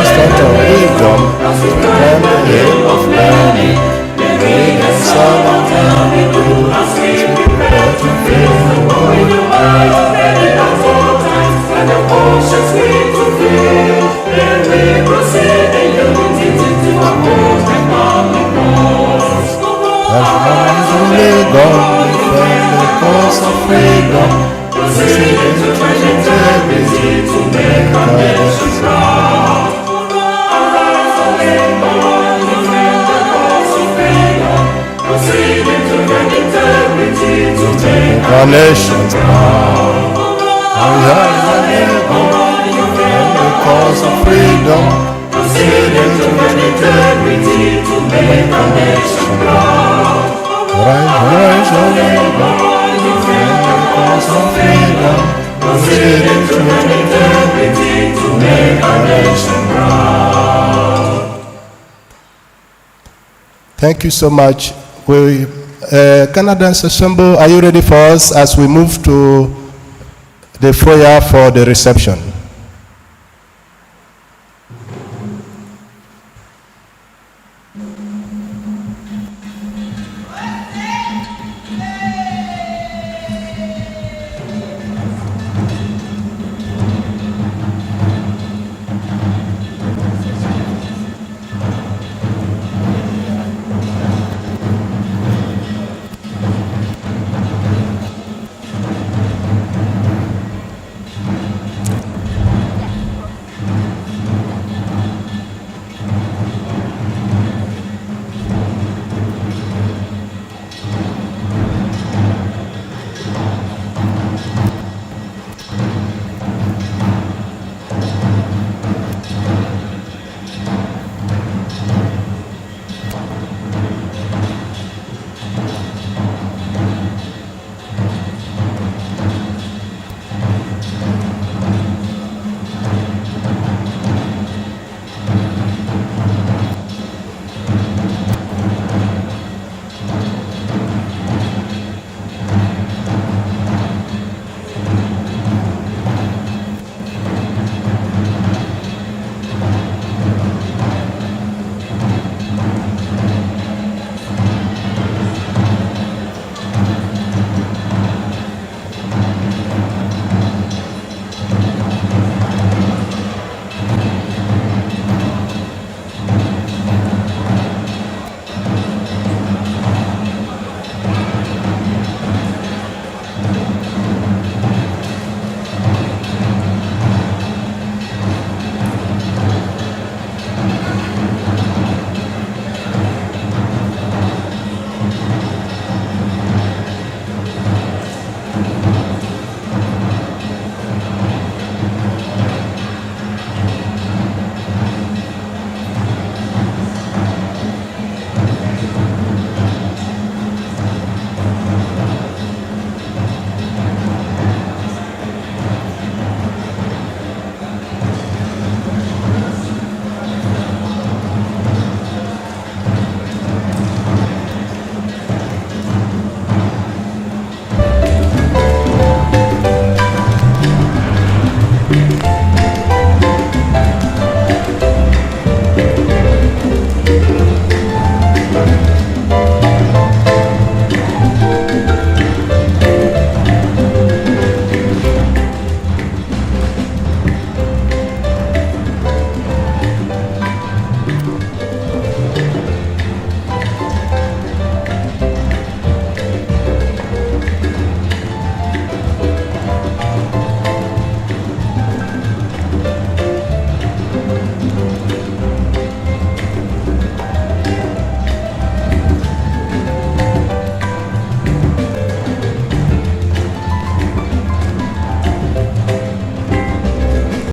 Stand of wisdom, and the aim of learning, living and solemn and good, as we prepare to face the world in the light, ready at all times, and the oceans we to feel. Then we proceed in unity to uphold the common cause. As long as only God defend the cause of freedom, proceeding to integrity to make our nation proud. Arise, O Lord, defend the cause of freedom, proceeding to integrity to make our nation proud. Arise, O Lord, defend the cause of freedom, proceeding to integrity to make our nation proud. Rise, O Lord, defend the cause of freedom, proceeding to integrity to make our nation proud. Thank you so much. Canadians assemble, are you ready for us as we move to the foyer for the reception?